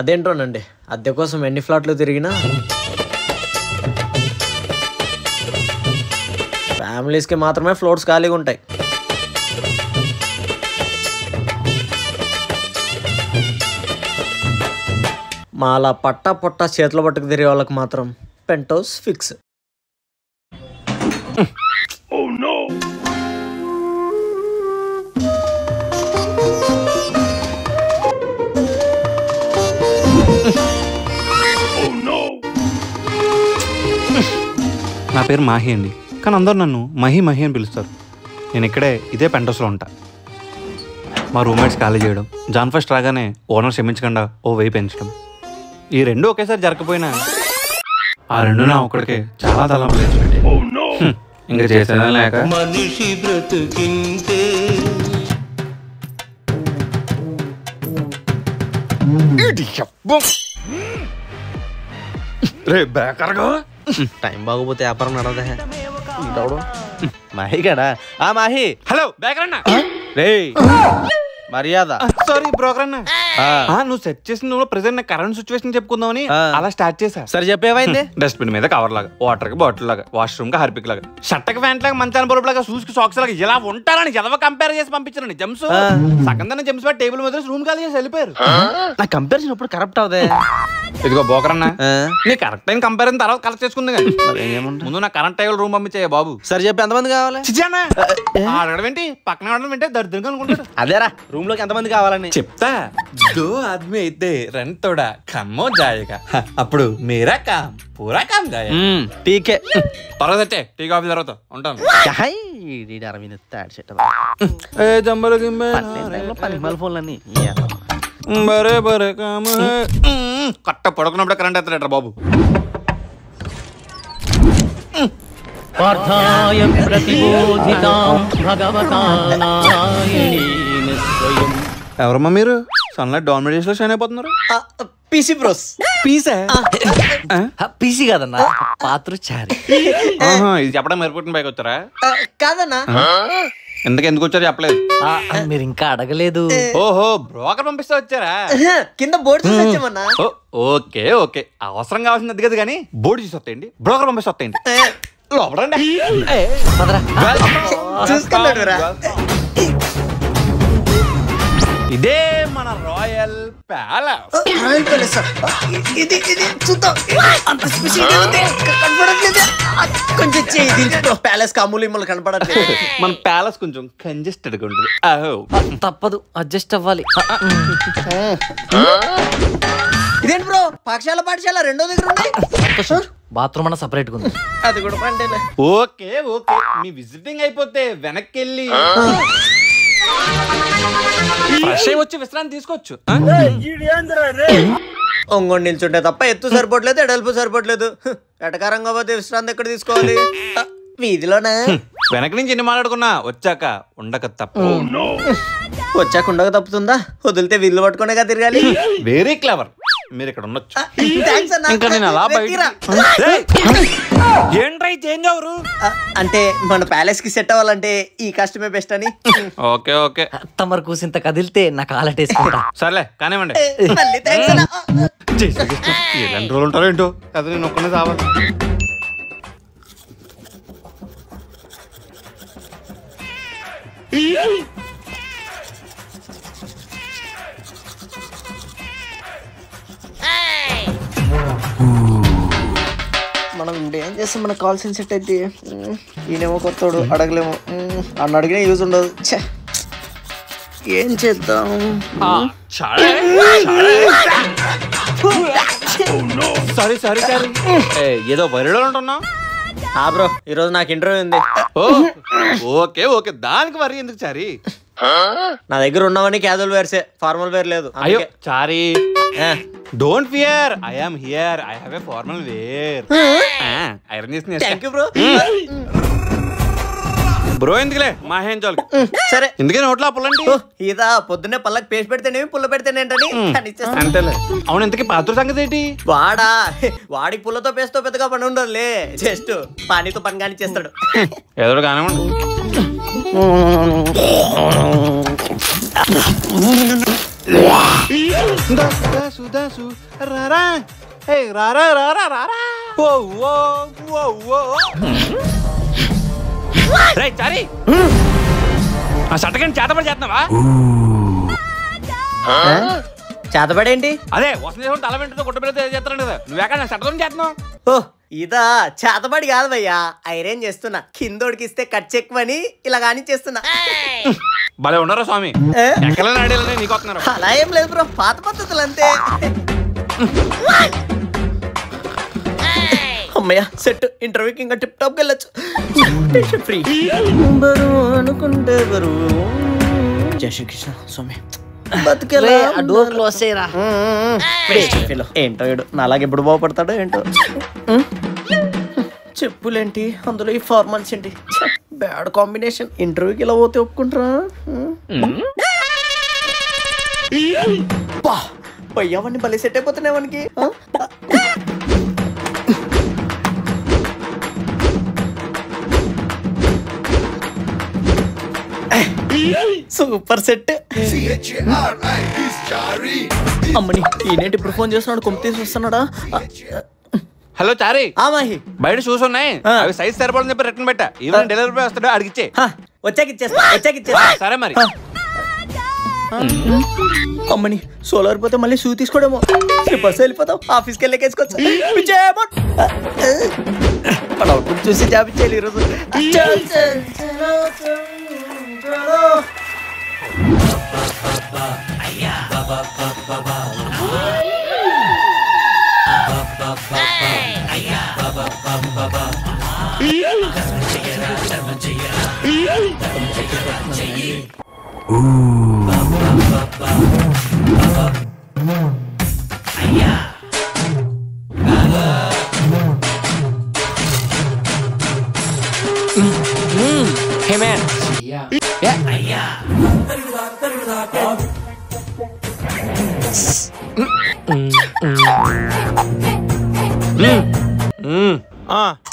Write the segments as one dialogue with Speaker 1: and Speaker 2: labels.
Speaker 1: అదేంటోనండి, అద్దె కోసం ఎన్ని ఫ్లాట్లు తిరిగినా ఫ్యామిలీస్కి మాత్రమే ఫ్లోర్స్ ఖాళీగా ఉంటాయి. మా అలా పట్టా పొట్ట చేతుల పట్టుకు తిరిగే వాళ్ళకి మాత్రం పెంట్ హౌస్ ఫిక్స్.
Speaker 2: నా పేరు మాహి అండి, కానీ అందరూ నన్ను మహి మహి అని పిలుస్తారు. నేను ఇక్కడే ఇదే పెంట్ హౌస్లో ఉంటా. మా రూమ్మేట్స్ ఖాళీ చేయడం, జాన్ ఫస్ట్ రాగానే ఓనర్ క్షమించకుండా ఓ వెయ్యి పెంచడం, ఈ రెండు ఒకేసారి జరగకపోయినా ఆ రెండు నా ఒక్కడికే చాలా తలంపులు తెచ్చిపెట్టాయి. ఇంకా చేసేదా లేక మనిషి బ్రతుకింటే రే బేకరగా
Speaker 3: టైం బాగోపోతే వ్యాపారం నడదే. మాహి గడా మాహి.
Speaker 2: హలో బేకర్ అన్న.
Speaker 3: రే మర్యాద.
Speaker 2: సారీ బ్రోకర్ అన్న. నువ్వు సెట్ చేసిన ప్రెసెంట్ కరెంట్ సిచ్యువేషన్ చెప్పుకుందామని అలా స్టార్ట్ చేశా.
Speaker 3: సరే చెప్పేమైంది?
Speaker 2: డస్ట్బిన్ మీద కవర్ లాగా, వాటర్ కి బాటిల్ లాగా, వాష్రూమ్ కి హార్పిక్ లాగా, షర్ట్ కి ప్యాంట్ లాగా, మంచాన బల్బ్ లాగా, షూస్ కి సాక్స్ లాగా ఇలా ఉంటారని ఎదవ కంపేర్ చేసి పంపించారండి. జమ్స్ సగం జమ్స్ పెట్టి టేబుల్ మీద రూమ్ ఖాళీ చేసి వెళ్ళిపోయారు.
Speaker 3: నా కంపారిజన్ ఇప్పుడు కరెక్ట్ అవుదే.
Speaker 2: ఇదిగో బోకర్ అన్న, నీ కరెక్ట్ అయిన కంపారిజన్ తర్వాత కలెక్ట్ చేసుకుంది కానీ ముందు నా కరెంట్ టైబుల్ రూమ్ పంపించాయి బాబు.
Speaker 3: సరే చెప్పి ఎంతమంది కావాలి?
Speaker 2: అడగడం ఏంటి, పక్కన అడగడం ఏంటి, దరిద్రంగా అనుకుంటారు.
Speaker 3: అదేరా రూమ్ లోకి ఎంతమంది కావాలని
Speaker 2: చెప్తా. దో ఆద్మీ అయితే రెంట్ తోడా కమ్మో జాయేగా, అప్పుడు మేరా కామ్ పూరా కామ్ జాయేగా.
Speaker 3: టీకే
Speaker 2: తర్వాత వచ్చే టీ కాఫీ తర్వాత ఉంటాను. కట్ట పడుకున్నప్పుడే కరెంట్ ఎత్తలేట్రా బాబు. ఎవరమ్మా మీరు? సన్లైట్ డామినేట్ లో షైన్ అయిపోతున్నారు.
Speaker 1: PC bros.
Speaker 3: పీసీ కాదన్నా, పాత్రచారి.
Speaker 2: ఇది చెప్పడం ఎయిర్పోర్ట్ పైకి వచ్చారా?
Speaker 1: కాదన్నా.
Speaker 2: ఎందుకు వచ్చారు చెప్పలేదు.
Speaker 3: మీరు ఇంకా అడగలేదు.
Speaker 2: ఓహో బ్రోకర్ పంపిస్తే వచ్చారా?
Speaker 1: కింద బోర్డు చూసి వచ్చామన్నా.
Speaker 2: ఓకే ఓకే, అవసరం కావాల్సింది అది కదా, కానీ బోర్డు చూసి వస్తాయండి, బ్రోకర్ పంపిస్తే వస్తాయండి. లోపలండి. ఇదే మన రాయల్ ప్యాలెస్.
Speaker 1: ప్యాలెస్ కామూలిమలు కనపడట్లేదు.
Speaker 2: మన ప్యాలెస్ కొంచెం కంజెస్టెడ్ గా ఉంటుంది.
Speaker 3: తప్పదు, అడ్జస్ట్ అవ్వాలి.
Speaker 1: ఇదేంటి బ్రో, పాఠశాల రెండో దగ్గర ఉంది.
Speaker 3: బాత్రూమ్ అన్న సపరేట్ ఉంది.
Speaker 1: అది కూడా పంటేలే.
Speaker 2: ఓకే ఓకే, మీ విజిటింగ్ అయిపోతే వెనక్కి వెళ్ళి ఫ్రెష్ అయ్యి వచ్చి విశ్రాంతి తీసుకోవచ్చు.
Speaker 1: ఒంగోని నిల్చుంటే తప్ప ఎత్తు సరిపోవట్లేదు, ఎడల్పు సరిపోవట్లేదు. ఎటకారంగా పోతే విశ్రాంతి ఎక్కడ తీసుకోవాలి? వీధిలోనా?
Speaker 2: వెనక నుంచి ఎన్ని మాట్లాడుకున్నా వచ్చాక ఉండక తప్ప.
Speaker 1: వచ్చాక ఉండక తప్పుతుందా? వదిలితే వీళ్ళు పట్టుకునేగా తిరగాలి.
Speaker 2: వెరీ క్లవర్, మీరు ఇక్కడ ఉండొచ్చు. ఇంకా నేను అలా ఏంట్రై చేంజ్ అవరు
Speaker 1: అంటే మన ప్యాలెస్ కి సెట్ అవ్వాలంటే ఈ కష్టమే బెస్ట్ అని.
Speaker 2: ఓకే ఓకే,
Speaker 3: తమరు కూసింత కదిలితే నాకు ఆలటేసుకుంటా.
Speaker 2: సర్లే కానివ్వండి. ఎలాంటి రోజులు ఉంటారో ఏంటో కదా, నేను ఒక్కనే కావాలి.
Speaker 1: మనం ఏం చేస్తాం, మన కాల్ సెట్ అయితే ఈయనేమో కొత్తోడు, అడగలేము. అన్న అడిగినా యూజ్ ఉండదు. ఏం చేద్దాం?
Speaker 2: సారీ సారీ సారీ, ఏదో వరిలో ఉంటున్నావు
Speaker 1: బ్రో. ఈరోజు నాకు ఇంటర్వ్యూ ఉంది.
Speaker 2: ఓకే ఓకే, దానికి వరి ఎందుకు చారీ?
Speaker 1: నా దగ్గర ఉన్నవన్నీ క్యాజువల్ వేర్సే, ఫార్మల్ వేర్ లేదు.
Speaker 2: అయ్యో Chari, don't fear, I am here, I have a formal wear. Iron చేసిన.
Speaker 1: Thank you bro.
Speaker 2: బ్రో ఎందుకులే మా హేంజాల్.
Speaker 1: సరే
Speaker 2: ఎందుకని నోట్లో అప్పులండి?
Speaker 1: ఇదా పొద్దున్నే పళ్ళకి పేస్ట్ పెడితేనేమి పుల్ల పెడితేనేంటని
Speaker 2: అంతేలే. అవును, ఇంతకీ పాత్ర సంగతి ఏంటి?
Speaker 1: వాడికి పుల్లతో పేస్తో పెద్దగా పని ఉండదులే, జస్ట్ పానీతో పని కానీ చేస్తాడు.
Speaker 2: ఏదో కానివ్వండి. చారి సట్టకని చేతపడి చేస్తున్నావా?
Speaker 1: చేతబడేంటి?
Speaker 2: అదే వసంత తల వెంటతో గుట్టబెడితే చేస్తాను కదా, నువ్వేకా సట్టతో చేస్తున్నావు?
Speaker 1: ఓ ఇదా చేతబడి కాదు భయ్యా, ఐరన్ చేస్తున్నా. కిందోడికి ఇస్తే ఖర్చు ఎక్కువని ఇలా కానీ చేస్తున్నా.
Speaker 2: భలే ఉన్నారా స్వామి, ఎక్కడ నాడేళ్ళని నీకు వస్తున్నారు.
Speaker 1: అలా ఏం లేదు బ్రో, పాత పద్ధతులు అంతే. అమ్మయ్య సెట్, ఇంటర్వ్యూకి ఇంకా టిప్ టాప్ వెళ్ళొచ్చు. ఫ్రీ బరువు అనుకుంటే బరువు. జై శ్రీకృష్ణ స్వామి.
Speaker 3: డోర్ క్లోజ్ చేయరా.
Speaker 1: ఏంటో ఏడు నాలాగే ఎప్పుడు బాగుపడతాడో ఏంటో. చెప్పులేంటి అందులో ఈ ఫార్మల్స్ ఏంటి, బ్యాడ్ కాంబినేషన్. ఇంటర్వ్యూకి ఇలా పోతే ఒప్పుకుంటారా? పోయావన్నీ భలే సెట్ అయిపోతున్నాయి మనకి. Super set. అమ్మని ఈయనేంటి ఇప్పుడు ఫోన్ చేస్తున్నాడు, కొమ్మ తీసి వస్తున్నాడా?
Speaker 2: హలో చారి,
Speaker 1: మాహి
Speaker 2: బయట షూస్ ఉన్నాయి, అవి సైజ్ సరిపడని చెప్పి రిటర్న్ పెట్టా. ఈవెన్ డెలివరీ బాయ్ వస్తాడు, అడిగిచ్చే.
Speaker 1: వచ్చాక ఇచ్చేస్తా.
Speaker 2: సరే మరి.
Speaker 1: అమ్మని సోలార్ పోతే మళ్ళీ షూ తీసుకోవడమో. స్లిప్పర్స్ వెళ్ళిపోతాం, ఆఫీస్కి వెళ్ళేకేసుకోవచ్చు. చూసి జాబ్ ఇచ్చేయాలి ఈరోజు.
Speaker 4: Hey man.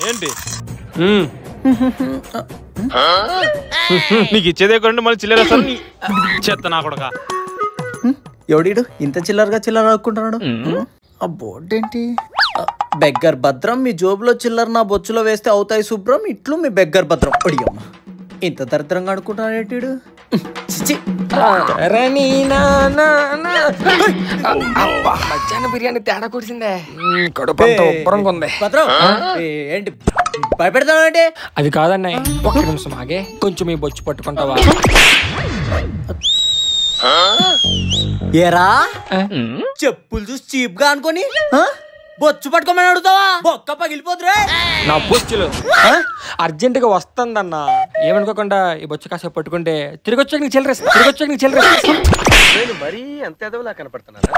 Speaker 5: ఏంటి నీకు ఇచ్చేదే కొంటే మళ్ళీ చిల్లర చెత్త నా కొడక.
Speaker 1: ఎవడీడు ఇంత చిల్లరగా చిల్లర ఆడుకుంటున్నాడు? ఆ బోర్డు ఏంటి? బెగ్గర్ భద్రం, మీ జోబులో చిల్లర నా బొచ్చులో వేస్తే అవుతాయి శుభ్రం, ఇట్లు మీ బెగ్గర్ భద్రం. అడిగమ్మ ఇంత దరిద్రంగా ఆడుకుంటున్నాడు ఏంటి?
Speaker 4: మధ్యాహ్నం బిర్యానీ తేడా కూర్చిందే, కడుపంతా ఉబ్బరంగా ఉంది.
Speaker 1: భద్రం ఏంటి భయపెడతావు ఏంటి?
Speaker 4: అది కాదన్నయ్య, ఒక్క నిమిషం ఆగే, కొంచెం ఈ బొచ్చు పట్టుకుంటావా?
Speaker 1: ఏరా చెప్పులు చూసి చీప్ గా అనుకోని బొచ్చు పట్టుకోమని అడుగుతావా? బొక్క పగిలిపోతురే
Speaker 4: నా బొచ్చులు. అర్జెంట్ గా వస్తుందన్నా, ఏమనుకోకుండా ఈ బొచ్చు కాసేపు పట్టుకుంటే తిరిగి వచ్చాక నీకు చిల్లరేస్తా.
Speaker 5: మరీ అంత ఎదవలా కనపడుతున్నారా?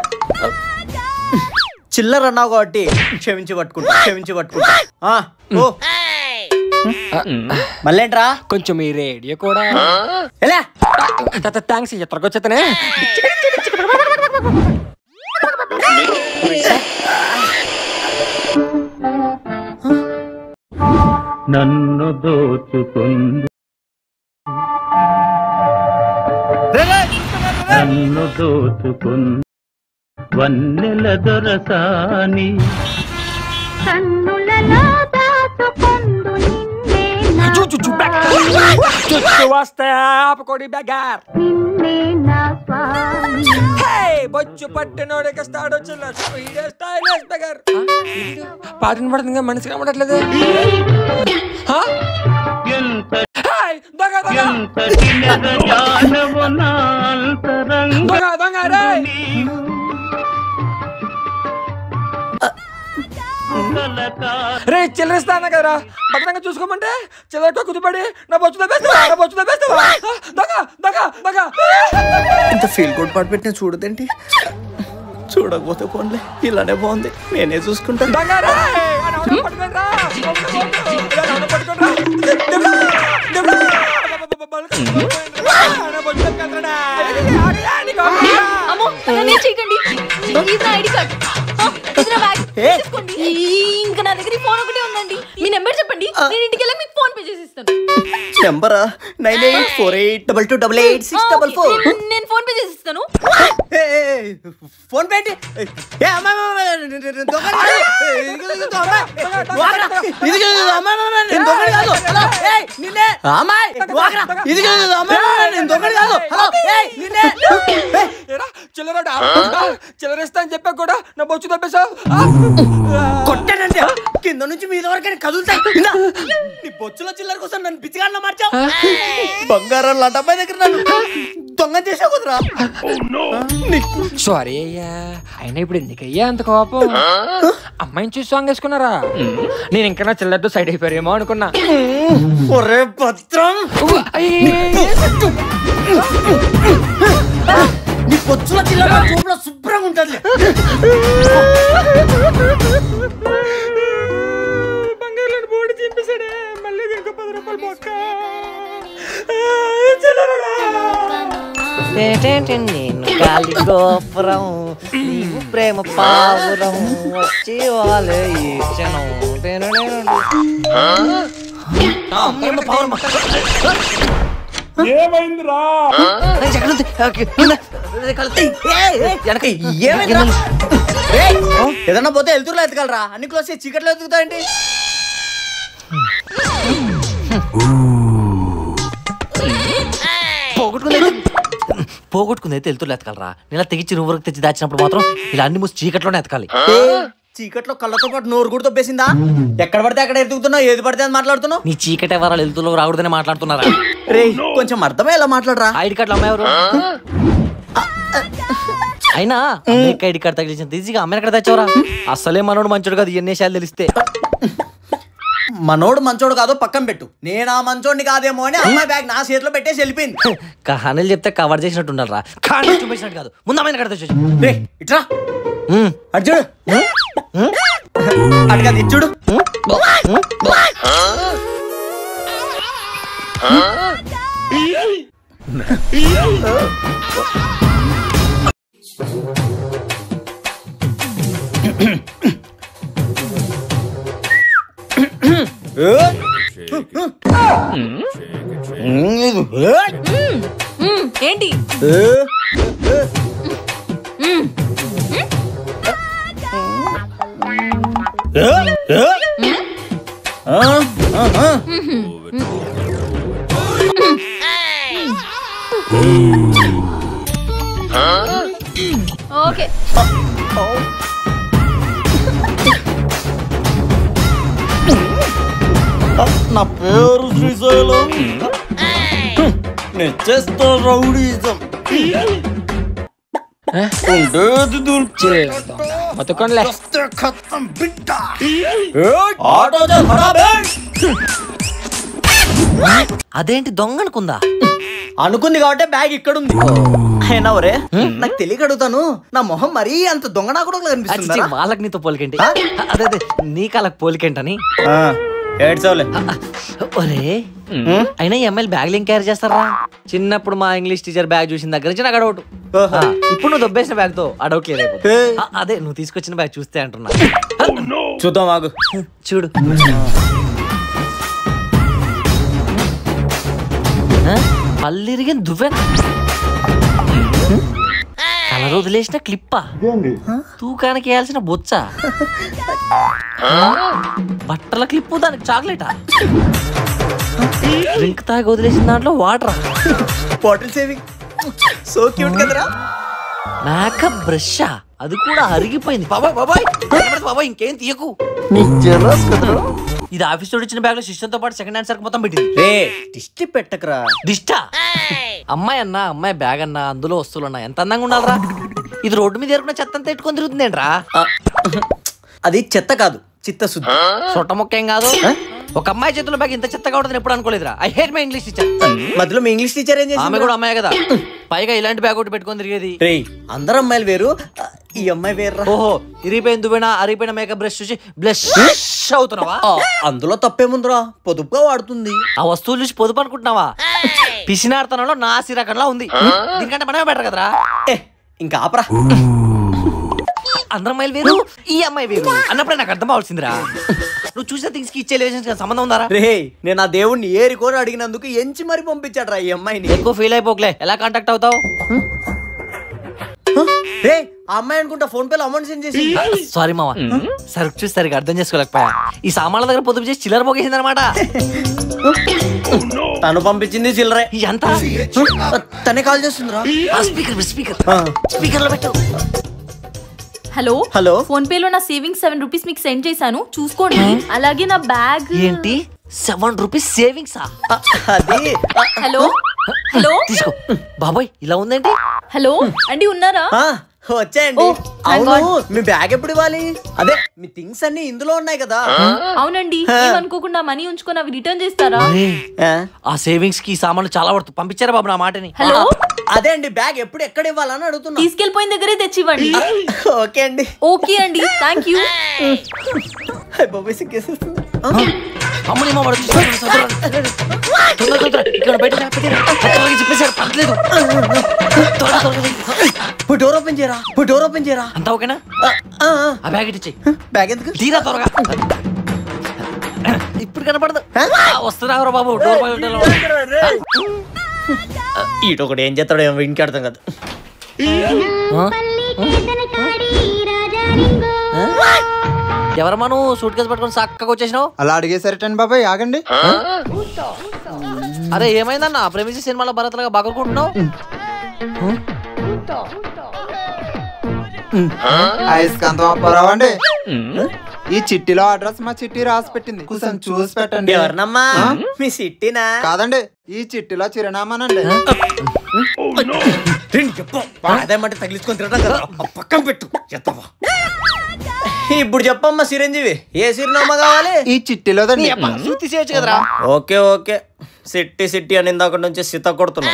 Speaker 1: చిల్లర అన్నావు కాబట్టి క్షమించి పట్టుకుంటా. మళ్ళేంట్రా?
Speaker 4: కొంచెం ఈ రేడియో కూడా
Speaker 1: ఎలా?
Speaker 4: థ్యాంక్స్, త్వరగా వచ్చేతనే.
Speaker 6: నన్ను దోచుకుంది వన్నెల దొరసాని
Speaker 4: బొచ్చు పట్టినోడికి పాటను పడుతుంది, మనిషి కనబడట్లేదు. రే చిల్లరిస్తాను కదరా, భద్రంగా చూసుకోమంటే చిల్లరతో కుదిపడి నా బొచ్చు తప్పేస్తావా?
Speaker 1: ఇంత ఫీల్ గుడ్ పాటు పెట్టిన చూడదేంటి? చూడకపోతే పోన్లే, ఇలానే బాగుంది, నేనే చూసుకుంటాను.
Speaker 7: ఇంకా నా దగ్గర ఫోన్ ఒకటే ఉందండి, మీ నెంబర్ చెప్పండి, నేను ఇంటికి వెళ్ళి మీకు ఫోన్ పే చేసి ఇస్తాను.
Speaker 1: నెంబరా 9848228644.
Speaker 7: నేను ఫోన్ పే చేసి ఇస్తాను.
Speaker 1: ఫోన్ పే ఏంటి?
Speaker 4: చిల్లరిస్తా అని చెప్పా కూడా నా బొచ్చు తప్పేసావు.
Speaker 1: కొట్టానంటే కింద నుంచి మీద వరకు కదులుతాయి. నీ బొచ్చులో చిల్లర కోసం నన్ను పిచ్చిగాడిలో మార్చావు. బంగారం లాంటి అమ్మాయి దగ్గర నన్ను దొంగ చేసావు కుదరా.
Speaker 4: సారీ అయ్యా, అయినా ఇప్పుడు ఎందుకయ్యా అంత కోపం? అమ్మాయిని చూసి సాంగ్ వేసుకున్నారా? నేను ఇంకా నా చిల్లరతో సైడ్ అయిపోయారేమో అనుకున్నా.
Speaker 1: ఒరే భద్రం, నీ బొచ్చులో చిల్లర రూమ్లో శుభ్రంగా ఉంటుంది.
Speaker 4: బంగారు బోర్డు చింపేశాడే, మళ్ళీ ఇంకా 10 రూపాయలు మొక్క.
Speaker 3: నేను గాలి గోపురం, నీవు ప్రేమ పావురం, వచ్చి వాళ్ళే ఈ క్షణం.
Speaker 5: ఏమైందిరా?
Speaker 1: ఏదన్నా పోతే వెళ్తురులో ఎతకలరా, అన్ని క్లోజ్ చేసి చీకట్లో ఎతుకుతా ఏంటి?
Speaker 3: పోగొట్టుకుంది అయితే వెళ్తురు ఎతకాలరా. నేను తెగించి నువ్వు వరకు తెచ్చి దాచినప్పుడు మాత్రం ఇలా అన్ని మూసి చీకట్లోనే ఎతకాలి.
Speaker 1: చీకట్లో కళ్ళతో పాటు నోరు కూడా తొప్పేసిందా? ఎక్కడ పడితే అక్కడ ఎదుగుతున్నావు, ఏది పడితే అది మాట్లాడుతున్నావు.
Speaker 3: నీ చీకటి ఎవరాలు వెళ్తులో రాకూడదని మాట్లాడుతున్నారా?
Speaker 1: రే కొంచెం అర్థమయ్యేలా మాట్లాడరా.
Speaker 3: ఐడి కార్డులు అమ్మాయి ఎవరు? అయినా ఐడి కార్డు తగిలించిన ఈజీగా అమ్మాయి ఎక్కడ తెచ్చావరా? అసలే మనోడు మంచోడు కాదు, ఎన్ని విషయాలు తెలిస్తే.
Speaker 1: మనోడు మంచోడు కాదో పక్కన పెట్టు, నేను ఆ మంచోడిని కాదేమో అని అమ్మాయి బ్యాగ్ నా చేతిలో పెట్టేసి వెళ్ళిపోయింది.
Speaker 3: కహానీలు చెప్తే కవర్ చేసినట్టు ఉండాలరా, కానీ చూపించినట్టు కాదు. ముందు అమ్మాయిని ఎక్కడ తెచ్చు.
Speaker 1: ఇట్రా అర్జుడు, అడగది ఇచ్చుడు.
Speaker 7: ఏంటి? ఓకే
Speaker 1: నా పేరు శ్రీశైలం, నేను చేస్తా రౌడీజం.
Speaker 3: అదేంటి దొంగ అనుకుందా?
Speaker 1: అనుకుంది కాబట్టి బ్యాగ్ ఇక్కడ ఉంది. అయినా ఒరే నాకు తెలియక అడుగుతాను, నా మొహం మరీ అంత దొంగ నా కూడా కనిపిస్తుంది.
Speaker 3: వాళ్ళకి నీతో పోలికేంటి? అదే అదే నీకు వాళ్ళకి పోలికేంటని. ఒరే అయినా ఈ అమ్మాయిలు బ్యాగ్ ఏం క్యారీ చేస్తారా? చిన్నప్పుడు మా ఇంగ్లీష్ టీచర్ బ్యాగ్ చూసిన దగ్గర నుంచి నాకు అడౌట్. ఇప్పుడు నువ్వు దొబ్బేసిన బ్యాగ్ తో అడౌట్ క్లియర్ అయిపోతుంది. అదే నువ్వు తీసుకొచ్చిన బ్యాగ్ చూస్తే అంటున్నా.
Speaker 1: చూద్దాం ఆగు.
Speaker 3: చూడు పల్లిరిగిన దువ్వెన, కలర్ వదిలేసిన క్లిప్పా, తూకానికి వేయాల్సిన బొచ్చ, బట్టల క్లిప్పు, దానికి చాక్లెటా, డ్రింక్ తాగి వదిలేసిన దాంట్లో వాటరా,
Speaker 1: బాటిల్ సేవింగ్ సో క్యూట్ కదరా,
Speaker 3: మేకప్ బ్రషా, అది కూడా అరిగిపోయింది. బాబాయ్ బాబాయ్ బాబాయ్ ఇంకేం తీయకు. ఇది ఆఫీస్ తోడు ఇచ్చిన బ్యాగ్ లో సిస్టంతో పాటు సెకండ్ హ్యాండ్ సరుకు మొత్తం పెట్టింది.
Speaker 1: దిష్టి పెట్టకరా.
Speaker 3: దిష్టా? అమ్మాయి అన్నా అమ్మాయి బ్యాగ్ అన్నా అందులో వస్తువులు అన్నా ఎంత అందంగా ఉండాలరా. ఇది రోడ్డు మీద ఎరుకున్న చెత్త అంతా ఎట్టుకొని తిరుగుతుందేంట్రా?
Speaker 1: అది చెత్త కాదు, చిత్తశుద్ధి.
Speaker 3: సొట్ట మొక్క ఏం కాదు. ఒక అమ్మాయి చేతుల్లో బ్యాగ్ ఇంత చెత్తగా ఉంటుందని ఎప్పుడు అనుకోలేదురా. I hate my English teacher.
Speaker 1: మధ్యలో మీ ఇంగ్లీష్ టీచర్ ఏం చేసి?
Speaker 3: ఆమె కూడా అమ్మాయి కదా, పైగా ఇలాంటి బ్యాగ్ ఒకటి పెట్టుకొని తిరిగేది.
Speaker 1: అందరు అమ్మాయిలు వేరు, ఈ అమ్మాయి వేరు.
Speaker 3: ఓహో ఇరిగిపోయిన దువ్వెన అరిగిపోయిన మేకప్ బ్రష్ చూసి బ్లష్ అవుతున్నావా?
Speaker 1: అందులో తప్పేముందిరా, పొదుపుగా వాడుతుంది.
Speaker 3: ఆ వస్తువులు చూసి పొదుపు అనుకుంటున్నావా? పిసినార్తనంలో నా సిరకంలా ఉంది. దీనికంటే మనమే బెటర్ కదరా.
Speaker 1: ఇంకా ఆపరా.
Speaker 3: అందరు అమ్మాయిలు వేరు, ఈ అమ్మాయి వేరు అన్నప్పుడే నాకు అర్థం అవ్వాల్సిందిరా. నువ్వు చూసిన థింగ్స్ కి ఇచ్చే రిలేషన్స్ సంబంధం ఉందా
Speaker 1: రే నేను ఆ దేవుణ్ణి ఏరికోని అడిగినందుకు ఎంచి మరి పంపించాడు రా ఈ అమ్మాయిని.
Speaker 3: ఎక్కువ ఫీల్ అయిపోకలే, ఎలా కాంటాక్ట్ అవుతావు?
Speaker 1: రే ఆ అమ్మాయి అనుకుంటా ఫోన్ పేలో అమౌంట్ సెండ్ చేసి.
Speaker 3: సారీ మావా, సరుకు చూసి సరిగ్గా అర్థం చేసుకోలేకపోయా. ఈ సామాన్ల దగ్గర పొదుపు చేసి చిల్లర పోగేసింది అనమాట.
Speaker 1: తను పంపించింది చిల్లరే.
Speaker 3: ఎంత?
Speaker 1: తనే కాల్ చేస్తుందిరా.
Speaker 3: స్పీకర్ స్పీకర్ స్పీకర్ లో పెట్టు.
Speaker 7: హలో
Speaker 1: హలో,
Speaker 7: ఫోన్ పే లో నా సేవింగ్స్ 7 రూపీస్ మీకు సెండ్ చేశాను, చూసుకోండి. అలాగే నా బ్యాగ్.
Speaker 3: ఏంటి 7 రూపీస్ సేవింగ్సా?
Speaker 1: అది
Speaker 7: హలో హలో
Speaker 3: తీసుకో. బాబాయ్ ఇలా ఉందేంటి?
Speaker 7: హలో అండి, ఉన్నారా?
Speaker 1: వచ్చాయండి.
Speaker 7: Oh, thank
Speaker 1: అవును, మీ బ్యాగ్ ఎప్పుడు ఇవ్వాలి? అదే మీ థింగ్స్ అన్ని ఇందులో ఉన్నాయి కదా.
Speaker 7: అవునండి, ఏమనుకోకుండా మనీ ఉంచుకొని అవి రిటర్న్ చేస్తారా?
Speaker 3: ఆ సేవింగ్స్ కి సామాన్లు చాలా పడుతుంది, పంపించారా బాబు నా మాటని?
Speaker 7: హలో,
Speaker 1: అదే అండి, బ్యాగ్ ఎప్పుడు ఎక్కడ ఇవ్వాలని అడుగుతున్నా.
Speaker 7: తీసుకెళ్ళిపోయిన దగ్గరే తెచ్చివ్వండి.
Speaker 1: ఓకే అండి.
Speaker 7: ఓకే అండి, థ్యాంక్ యూ.
Speaker 3: అమ్మని మా వాడు ఇక్కడ బయట చెప్పేశారు, పర్లేదు.
Speaker 1: డోర్ ఓపెన్ చేయరా, డోర్ ఓపెన్ చేయరా.
Speaker 3: అంతా ఓకేనా? ఆ బ్యాగ్ ఇచ్చి
Speaker 1: బ్యాగ్ ఎందుకు?
Speaker 3: తీరా త్వరగా. ఇప్పుడు కనపడదు. వస్తున్నారా బాబు? డోర్
Speaker 1: ఈటొకటి ఏం చేస్తాడో ఏమో ఇంటికి అర్థం కదా.
Speaker 3: ఎవరమ్మా నువ్వు సూట్ కేసు పట్టుకొని చక్కగా వచ్చేసినావు?
Speaker 8: అలా అడిగేసరిటండి బాబాయ్, ఆగండి.
Speaker 3: అరే ఏమైందన్నా, ప్రేమించి సినిమాలో భరత్లాగా బాగుంటున్నావు?
Speaker 8: అయస్కాంతం అప్పారావు అండి. ఈ చిట్టిలో అడ్రస్ మా చిట్టి రాసి పెట్టింది, కొంచెం చూసి పెట్టండి.
Speaker 1: ఎవరినమ్మా? మీ సిట్టినా?
Speaker 8: కాదండి, ఈ చిట్టిలో చిరునామానండి.
Speaker 1: అదేమంటే తగిలించుకొని తిరగడం కదా, పక్కన పెట్టు. ఇప్పుడు చెప్పమ్మా చిరంజీవి, ఏ చిరునామా కావాలి?
Speaker 8: ఈ చిట్టిలోదండి.
Speaker 3: తీసేయచ్చు కదరా.
Speaker 1: ఓకే ఓకే, సిట్టి సిట్టి అని ఇందాక నుంచి సిత కొడుతున్నా.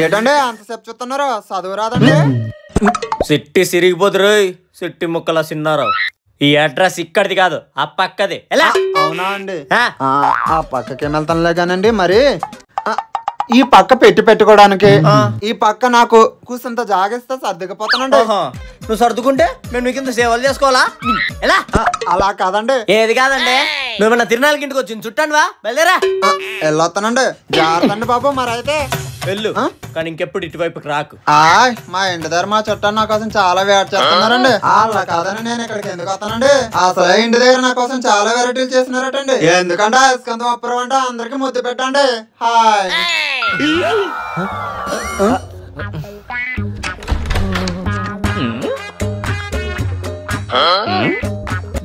Speaker 8: ఏంటండి అంతసేపు చూస్తున్నారు, చదువు రాదండి?
Speaker 1: సిట్టి సిరిగిపోతురు, సిట్టి ముక్కల సిన్నారావు. ఈ అడ్రస్ ఇక్కడిది కాదు, ఆ పక్కది. ఎలా?
Speaker 8: అవునా అండి? ఆ పక్కకి వెళ్తానులే కానండి. మరి ఈ పక్క పెట్టుకోవడానికి ఈ పక్క నాకు కూసంత జాగేస్తే సర్దుకుపోతానండి.
Speaker 1: నువ్వు సర్దుకుంటే మేము మీకు ఇంత సేవలు చేసుకోవాలా? ఎలా?
Speaker 8: అలా కాదండి.
Speaker 1: ఏది కాదండి, నువ్వేమన్నా తిరునాళ్ళకి ఇంటికి వచ్చింది చుట్టాను వా, బయలుదేరా.
Speaker 8: వెళ్ళొస్తానండి. జాగ్రత్త బాబు. మరి అయితే
Speaker 1: వెళ్ళు, కానీ ఇంకెప్పుడు ఇటువైపుకి రాకు.
Speaker 8: మా ఇంటి దగ్గర మా చుట్టాలు నా కోసం చాలా వెయిట్ చేస్తున్నారండి. అలా కాదని నేను ఇక్కడికి ఎందుకు వస్తానండి? అసలు ఇంటి దగ్గర నా కోసం చాలా వెరైటీలు చేసినారటండి. ఎందుకంటే అయస్కాంతం అప్పురం అంటే అందరికి ముద్దు పెట్టండి. హాయ్.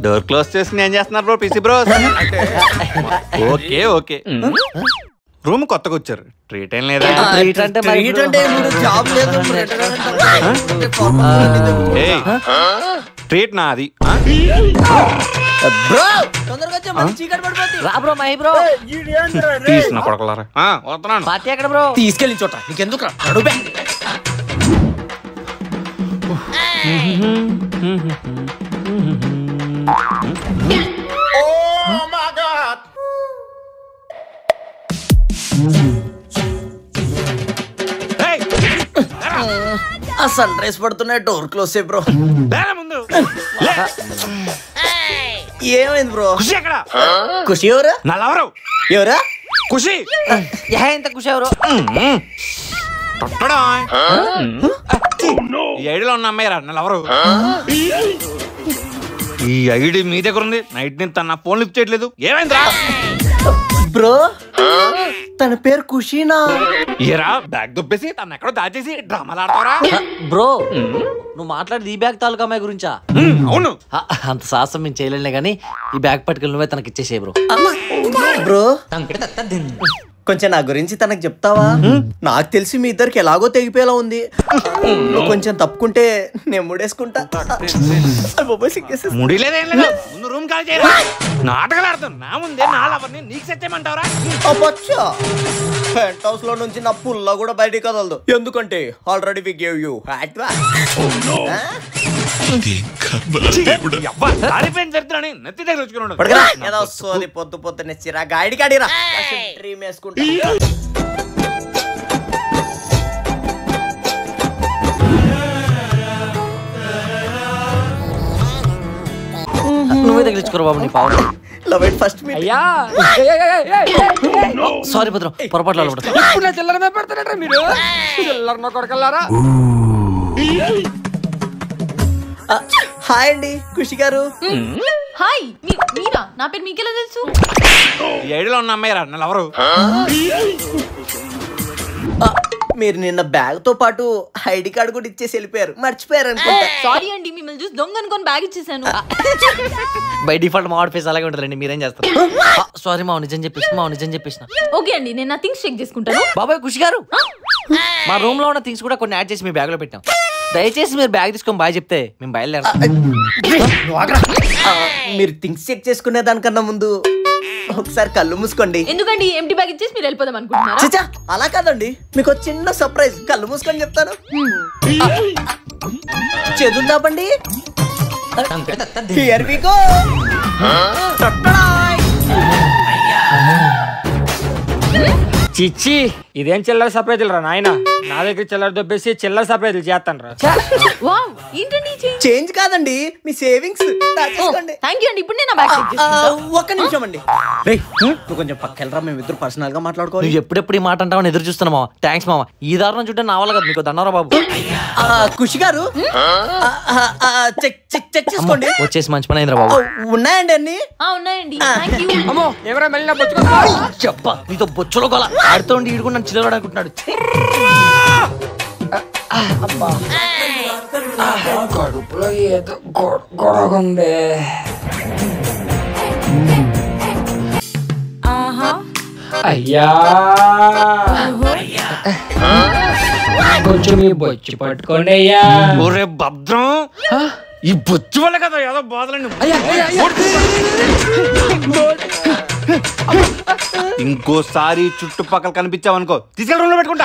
Speaker 2: డోర్ క్లోజ్ చేసి ఏం చేస్తున్నారు bro? PC bro. Okay okay. Room కొత్తగా వచ్చారు, ట్రీట్ ఏం లేదా? ట్రీట్ నా అది. తీసిన కొడకలారా వస్తున్నాను.
Speaker 3: పార్టీ ఎక్కడ బ్రో?
Speaker 1: తీసుకెళ్ళిన చోట నీకెందుకు? ఆ సన్ రైస్ పడుతున్నాయి, డోర్ క్లోజ్ చేయి బ్రో.
Speaker 2: ముందు
Speaker 1: ఏమైంది బ్రో?
Speaker 2: ఖుషి ఎక్కడ?
Speaker 1: ఖుషి ఎవరా?
Speaker 2: నల్లవరు
Speaker 1: ఎవరా?
Speaker 2: ఖుషి
Speaker 3: ఎంత ఖుషి ఎవరు?
Speaker 2: ఈ ఐడిలో ఉన్న అమ్మాయిరా నల్లవరు. ఈ ఐడి మీ దగ్గర ఉంది, నైట్ నేను తన ఫోన్ లిఫ్ట్ చేయట్లేదు. ఏమైందిరా
Speaker 1: బ్రో? తన పేరు ఖుషీనా?
Speaker 2: ఏరా బ్యాగ్ దుబ్బేసి తను ఎక్కడో దాచేసి డ్రామాలు ఆడతారా?
Speaker 3: బ్రో నువ్వు మాట్లాడేది ఈ బ్యాగ్ తాలూకా అమ్మాయి గురించా?
Speaker 2: అవును.
Speaker 3: అంత సాహసం మేము చేయలేనులే కానీ ఈ బ్యాగ్ పట్టుకెళ్ళి నువ్వే తనకి ఇచ్చేసే బ్రో.
Speaker 1: బ్రో కొంచెం నా గురించి తనకు చెప్తావా? నాకు తెలిసి మీ ఇద్దరికి ఎలాగో తెగిపోయేలా ఉంది. కొంచెం తప్పుకుంటే నేను ముడేసుకుంటా.
Speaker 2: ముడిలేదేం లేదు, ముందు రూమ్ కాల్ చేయరా. నాటకాలు ఆడుతాను నా ముందే నా లవర్ని నీకు సెట్ చేయమంటావరా?
Speaker 1: పెంట్ హౌస్ లో నుంచి నా పుల్ల కూడా బయటికి కదలదు, ఎందుకంటే already we gave you hot. పొద్దు పొద్దున్నే చిరా గాడి కాడిరా డ్రీమ్ వేసుకుంటా.
Speaker 3: తగిలించుకోరు బాబు నీ పావు.
Speaker 1: Love at first meet.
Speaker 4: అయ్యా
Speaker 3: సారీ భద్రం, పొరపాట్లు అలవాటు.
Speaker 4: ఇప్పుడు నా చిల్లర మీద పెడతారట మీరు. చిల్లర కొడకల్లారా.
Speaker 1: హాయ్ అండి ఖుషి గారు.
Speaker 7: హాయ్ మీరా? నా పేరు మీకెలా తెలుసు?
Speaker 5: ఈ ఐడియాలో ఉన్న అమ్మాయి రా ఎవరు?
Speaker 1: మీరు నిన్న బ్యాగ్ తో పాటు ఐడి కార్డు కూడా ఇచ్చేసి వెళ్ళిపోయారు, మర్చిపోయారు అనుకుంటా.
Speaker 7: సారీ అండి, మిమ్మల్ని చూసి దొంగ అనుకొని బ్యాగ్ ఇచ్చేసాను.
Speaker 3: బై డిఫాల్ట్ మా ఫేస్ అలాగే ఉంటుందండి, మీరేం చేస్తారు? సారీ మా నిజం చెప్పేసిన.
Speaker 7: ఓకే అండి, నేను నా థింగ్స్ చెక్ చేసుకుంటాను.
Speaker 3: బాబాయ్ ఖుషి గారు, మా రూమ్ లో ఉన్న థింగ్స్ కూడా కొన్ని యాడ్ చేసి మీ బ్యాగ్ లో పెట్టాం. దయచేసి మీరు బ్యాగ్ తీసుకొని బాయ్ చెప్తే మేము బయలుదేరాం.
Speaker 1: మీరు థింగ్స్ చెక్ చేసుకునే దానికన్నా ముందు ఒకసారి కళ్ళు మూసుకోండి.
Speaker 7: ఎందుకండి ఎంటీ బ్యాగ్ ఇచ్చేసి మీరు వెళ్ళిపోదాం అనుకుంటున్నారా?
Speaker 1: చచ్చా అలా కాదండి, మీకు ఒక చిన్న సర్ప్రైజ్. కళ్ళు మూసుకొని చెప్తాను. చేతులు చాపండి. Here we go.
Speaker 4: చిచ్చి ఇదేం చిల్లర సర్ప్రైజులు రా నాయన. నా దగ్గర చిల్లర దొబ్బేసి చిల్లర సర్ప్రైజులు చేస్తాను రా.
Speaker 7: వావ్, ఏంటండి
Speaker 1: చేంజ్ కాదండి, మీ సేవింగ్స్.
Speaker 7: థ్యాంక్ యూ అండి. ఇప్పుడు నేను నా బ్యాగ్ చెక్ చేసుకుంటా.
Speaker 1: ఒక్క నిమిషం అండి. నువ్వు కొంచెం పక్కెళ్ళరా, మేము ఇద్దరు పర్సనల్ గా మాట్లాడుకోవాలి.
Speaker 3: నువ్వు ఎప్పుడెప్పుడు ఈ మాట అంటావని ఎదురు చూస్తున్నా మామ. థ్యాంక్స్ మామ. ఈ దారుణం చూడండి నా వల్ల కదా, మీకు దండవరా బాబు.
Speaker 1: ఖుషి గారు చెక్ చేసుకోండి.
Speaker 3: వచ్చేసి మంచి పని అయిందిరా బాబు.
Speaker 1: ఉన్నాయండి అన్ని.
Speaker 7: ఉన్నాయండి. Thank you.
Speaker 4: అమ్మో ఎవరా మళ్ళీ నా బొచ్చు
Speaker 3: చెప్ప నీతో బొచ్చులో గల ఆడుతూ ఈడుకుని నన్ను చిల్లవాడు అనుకుంటున్నాడు.
Speaker 4: కడుపులో ఏదో గొడవగుంది. అయ్యా కొంచెం ఈ బొచ్చు పట్టుకోండి అయ్యా.
Speaker 5: ఒరే భద్రం, ఈ బొచ్చు వల్ల కదా ఏదో బాధలండి. ఇంకోసారి చుట్టుపక్కల కనిపించావనుకో తీసుకెళ్ళి రూమ్ లో పెట్టుకుంటా.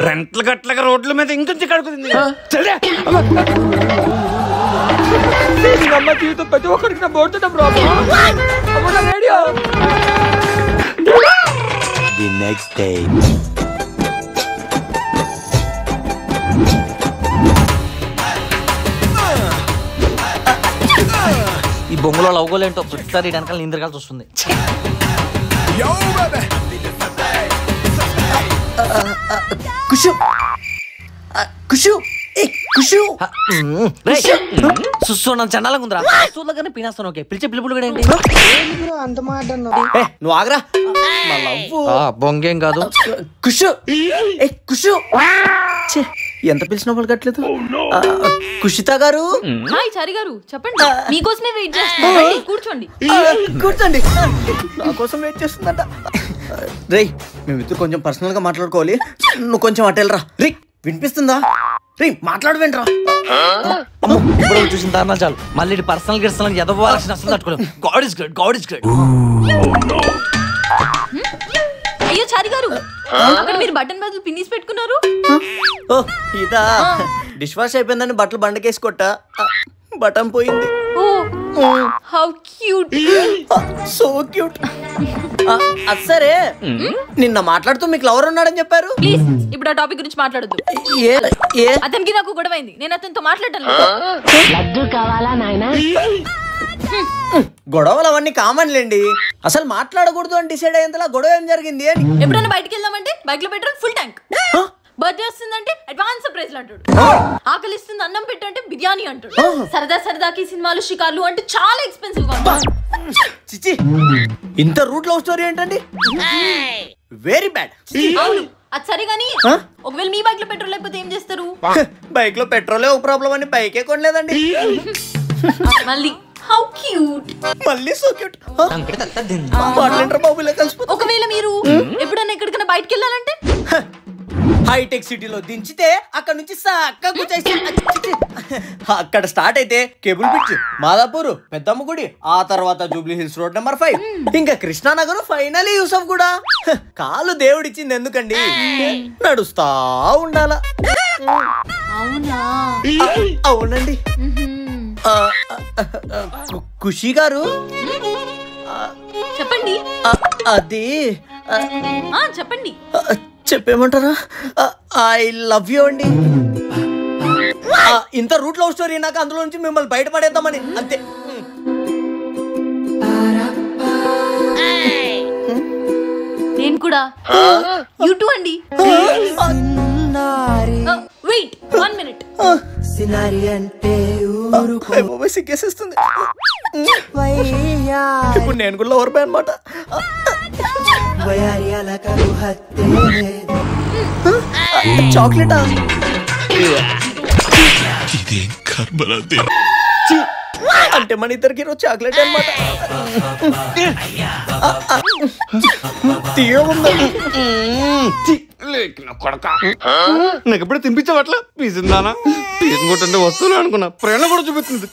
Speaker 5: రెంట్ల గట్లగా రోడ్ల మీద ఇంకొంచెం కడుకుతుంది.
Speaker 4: అమ్మ జీవితం ప్రతి ఒక్కరికి నా board problem. Radio
Speaker 5: The next day.
Speaker 3: ఈ బొంగులో లవ్గోలేంటో ప్రతిసారి వెనకాల నిందరకాల్సి వస్తుంది.
Speaker 1: ఖుషు ఖుషు
Speaker 3: సుస్సు నన్ను చెన్నాలకు ఉందిరా. సుస్సులోగానే పినేస్తాను. ఓకే పిలిచే పిలుపులు కూడా ఏంటి?
Speaker 1: నువ్వు ఆగరా.
Speaker 3: బొంగేం కాదు.
Speaker 1: ఖుషు ఎంత పిలిచిన వాళ్ళు కట్టలేదు. కుషిత గారు.
Speaker 7: హాయ్ చారి గారు, చెప్పండి. మీకోసమే వెయిట్ చేస్తున్నా. కూర్చోండి.
Speaker 1: కూర్చోండి. నా కోసం వెయిట్ చేస్తుందంట. రేయ్ మేమిద్దరు కొంచెం పర్సనల్ గా మాట్లాడుకోవాలి. నువ్వు కొంచెం అటెల్రా. రే వినిపిస్తుందా? రే మాట్లాడవేంట్రా.
Speaker 3: ఇప్పుడు చూసిన దారుణాలు చాలు. మళ్ళీ పర్సనల్ గిర్సనల్ ఎదవాల్సిన అసలు తట్టుకోలేం. God is great, god is great.
Speaker 7: అయ్యో చారి గారు, అక్కడ మీరు బటన్ బదులు పిన్నిస్ పెట్టుకున్నారు.
Speaker 1: ఓ ఇదా, డిష్ వాష్ అయిపోయిందని బట్టలు బండకేసి కొట్టా, బటన్ పోయింది.
Speaker 7: Oh how cute.
Speaker 1: So cute. సరే నిన్న మాట్లాడుతూ మీకు లవర్ ఉన్నాడని చెప్పారు.
Speaker 7: ప్లీజ్ ఇప్పుడు ఆ టాపిక్ గురించి మాట్లాడొద్దు. అతనికి నాకు గొడవైంది, నేను అతనితో మాట్లాడటం లేదు.
Speaker 1: గొడవలు అవన్నీ కామన్ లేండి. అసలు మాట్లాడకూడదు అని డిసైడ్ అయ్యేంతలా గొడవ ఏం జరిగింది అని.
Speaker 7: ఎప్పుడైనా బయటికి వెళ్దామంటే బైక్ లో పెట్రోల్ ఫుల్ ట్యాంక్. బర్త్డే వస్తుందంటే అడ్వాన్స్ సర్ప్రైజ్ అంటాడు. ఆకలి ఇస్తుంది అన్నం పెట్టంటే బిర్యానీ అంటాడు. సరదా సరదాకి సినిమాలు షికార్లు అంటే చాలా ఎక్స్పెన్సివ్ గా ఉంటాయి.
Speaker 1: చిచి ఇంత రూట్ లవ్ స్టోరీ ఏంటండి. Very bad.
Speaker 7: అవును అది సరే గానీ ఒకవేళ మీ బైక్ లో పెట్రోల్ లేకపోతే ఏం చేస్తారు?
Speaker 1: బైక్ లో పెట్రోలే ఒక ప్రాబ్లం అని బైకే కొనలేదండి.
Speaker 7: మళ్ళీ హౌ క్యూట్.
Speaker 1: మళ్ళీ సో క్యూట్. బాబులే కలిసిపోతుంది.
Speaker 7: ఒకవేళ మీరు ఎప్పుడైనా ఎక్కడికైనా బయటకు వెళ్ళాలంటే
Speaker 1: హైటెక్ సిటీలో దించితే అక్కడ నుంచి అక్కడ స్టార్ట్ అయితే కేబుల్ బ్రిడ్జ్, మాదాపూర్, పెద్దమ్మ గుడి, ఆ తర్వాత జూబ్లీ హిల్స్ రోడ్ నెంబర్ 5, ఇంకా కృష్ణానగర్, ఫైనలీ యూసఫ్ కూడా. కాలు దేవుడిచ్చింది ఎందుకండి, నడుస్తా ఉండాలా.
Speaker 7: అవునా?
Speaker 1: అవునండి. ఖుషి గారు
Speaker 7: చెప్పండి.
Speaker 1: అది
Speaker 7: చెప్పండి.
Speaker 1: చెప్పేమంటారా? ఐ లవ్ యూ అండి. ఇంత రూట్ లవ్ స్టోరీ నాకు అందులో నుంచి మిమ్మల్ని బయటపడేద్దామని అంతే.
Speaker 7: కూడా యూ టూ అండి. Wait 1 minute.
Speaker 1: సిగ్గేసేస్తుంది. ఇప్పుడు నేను కూడా ఓవర్పోయా అనమాట. చాక్లెటా? అంటే మన ఇద్దరికి ఈరోజు చాక్లెట్ అనమాట.
Speaker 5: నాకు ఎప్పుడు తినిపించవట్లా పీసిందానా తీసుకుంటుంటే వస్తువులు అనుకున్నా ప్రేమ కూడా చూపిస్తుంది.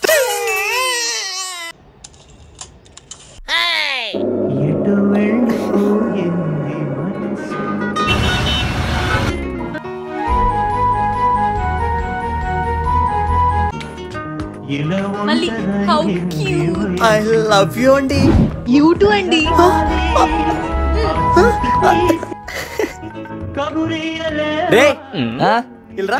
Speaker 7: మళ్ళీ how cute.
Speaker 1: I love you అండి.
Speaker 7: యూ టూ అండి.
Speaker 1: రే
Speaker 3: ఆ?
Speaker 1: ఇల్రా.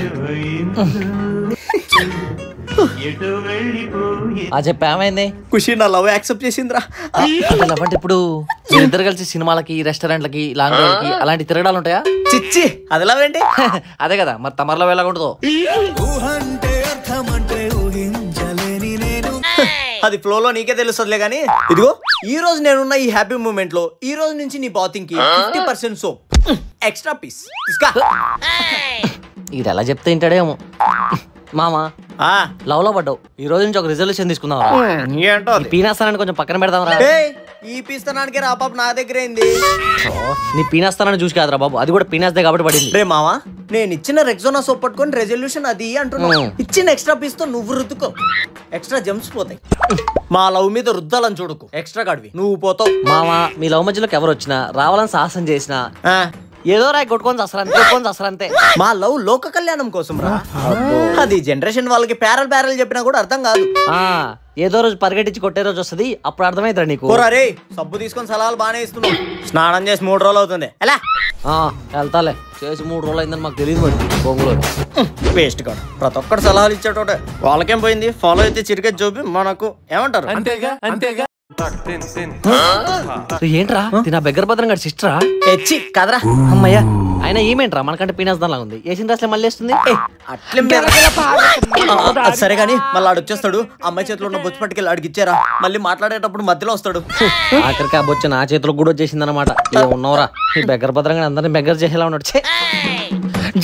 Speaker 3: ఆ చెప్పు ఏమైంది?
Speaker 1: ఖుషి నా లవ్ యాక్సెప్ట్ చేసిందిరా.
Speaker 3: అంటే లవ్ అంటే ఇప్పుడు మీరిద్దరు కలిసి సినిమాలకి రెస్టారెంట్లకి లాంగ్ డ్రైవ్ కి అలాంటి తిరగడాలు ఉంటాయా?
Speaker 1: చిచ్చి అది లవ్ ఏంటి?
Speaker 3: అదే కదా మరి తమర్లో వెళ్ళకుంటుందో.
Speaker 1: అది ఫ్లోలో నీకే తెలుస్తుందిలే గానీ ఇదిగో ఈ రోజు నేనున్న ఈ హ్యాపీ మూమెంట్ లో ఈ రోజు నుంచి నీ బాతింగ్ కి 50% సోప్ ఎక్స్ట్రా పీస్.
Speaker 3: ఇది ఎలా చెప్తే వింటాడేమో. మామా లవ్ లో పడ్డావు, ఈ రోజు నుంచి ఒక రిజల్యూషన్ తీసుకుందాం.
Speaker 1: ఏంటో
Speaker 3: పీనాస్తానని కొంచెం పక్కన పెడదాం.
Speaker 1: ఈ పీస్తనానికి రా పాప నా దగ్గర అయింది.
Speaker 3: నీ పీనాస్తానని చూసి కాదురా బాబు, అది కూడా పీనాస్తే కాబట్టి పడింది.
Speaker 1: రే మావా నేను ఇచ్చిన రెక్సోనా సోప్ పట్టుకొని రెజల్యూషన్ అది అంటున్నావు. ఇచ్చిన ఎక్స్ట్రా పీస్ తో నువ్వు రుద్దుకో, ఎక్స్ట్రా జంప్స్ పోతాయి. మా లవ్ మీద రుద్దాలని చూడకు, ఎక్స్ట్రా గాడివి నువ్వు పోతావు.
Speaker 3: మామా మీ లవ్ మధ్యలోకి ఎవరు వచ్చినా రావాలని సాహసం చేసినా ఏదో రాయి కొట్టుకొని చస్తారంతే.
Speaker 1: మా లవ్ లోక కళ్యాణం కోసం రా. అది జనరేషన్ వాళ్ళకి ప్యారల్ చెప్పినా కూడా అర్థం కాదు.
Speaker 3: ఏదో రోజు పరిగెట్టించి కొట్టే రోజు వస్తుంది, అప్పుడు అర్థమైతే నీకు.
Speaker 1: రే సబ్బు తీసుకొని సలహాలు బానే ఇస్తున్నావు. స్నానం చేసి 3 రోజులు అవుతుంది. ఎలా
Speaker 3: వెళ్తాలే, చేసి 3 రోజులు అయిందని మాకు తెలియదు. మరి బొంగులో
Speaker 1: వేస్ట్ కాదు, ప్రతి ఒక్కటి సలహాలు ఇచ్చేటోటే. వాళ్ళకేం పోయింది, ఫాలో అయితే చిరిగే చూపి మనకు ఏమంటారు.
Speaker 3: అంతేగా ఏంట్రా నా బెగ్గర భద్రం గారి సిస్టరా?
Speaker 1: ఎచ్చి కదరా
Speaker 3: అమ్మయ్యా. అయినా ఏమేంట్రా మనకంటే పీనాస్ దానిలా ఉంది. ఏసిన డ్రెస్ మళ్ళీ వేస్తుంది.
Speaker 1: సరే గానీ మళ్ళీ ఆడు వచ్చేస్తాడు. అమ్మాయి చేతిలో ఉన్న బొచ్చు పట్టుకెళ్ళి ఆడికి ఇచ్చారా, మళ్ళీ మాట్లాడేటప్పుడు మధ్యలో వస్తాడు.
Speaker 3: ఆఖరికి ఆ బొచ్చు నా చేతిలో కూడా వచ్చేసింది అనమాట. ఏ ఉన్నవరా ఈ బెగ్గర భద్రం గారి అందరినీ బెగ్గర చేసేలా ఉన్నాడు.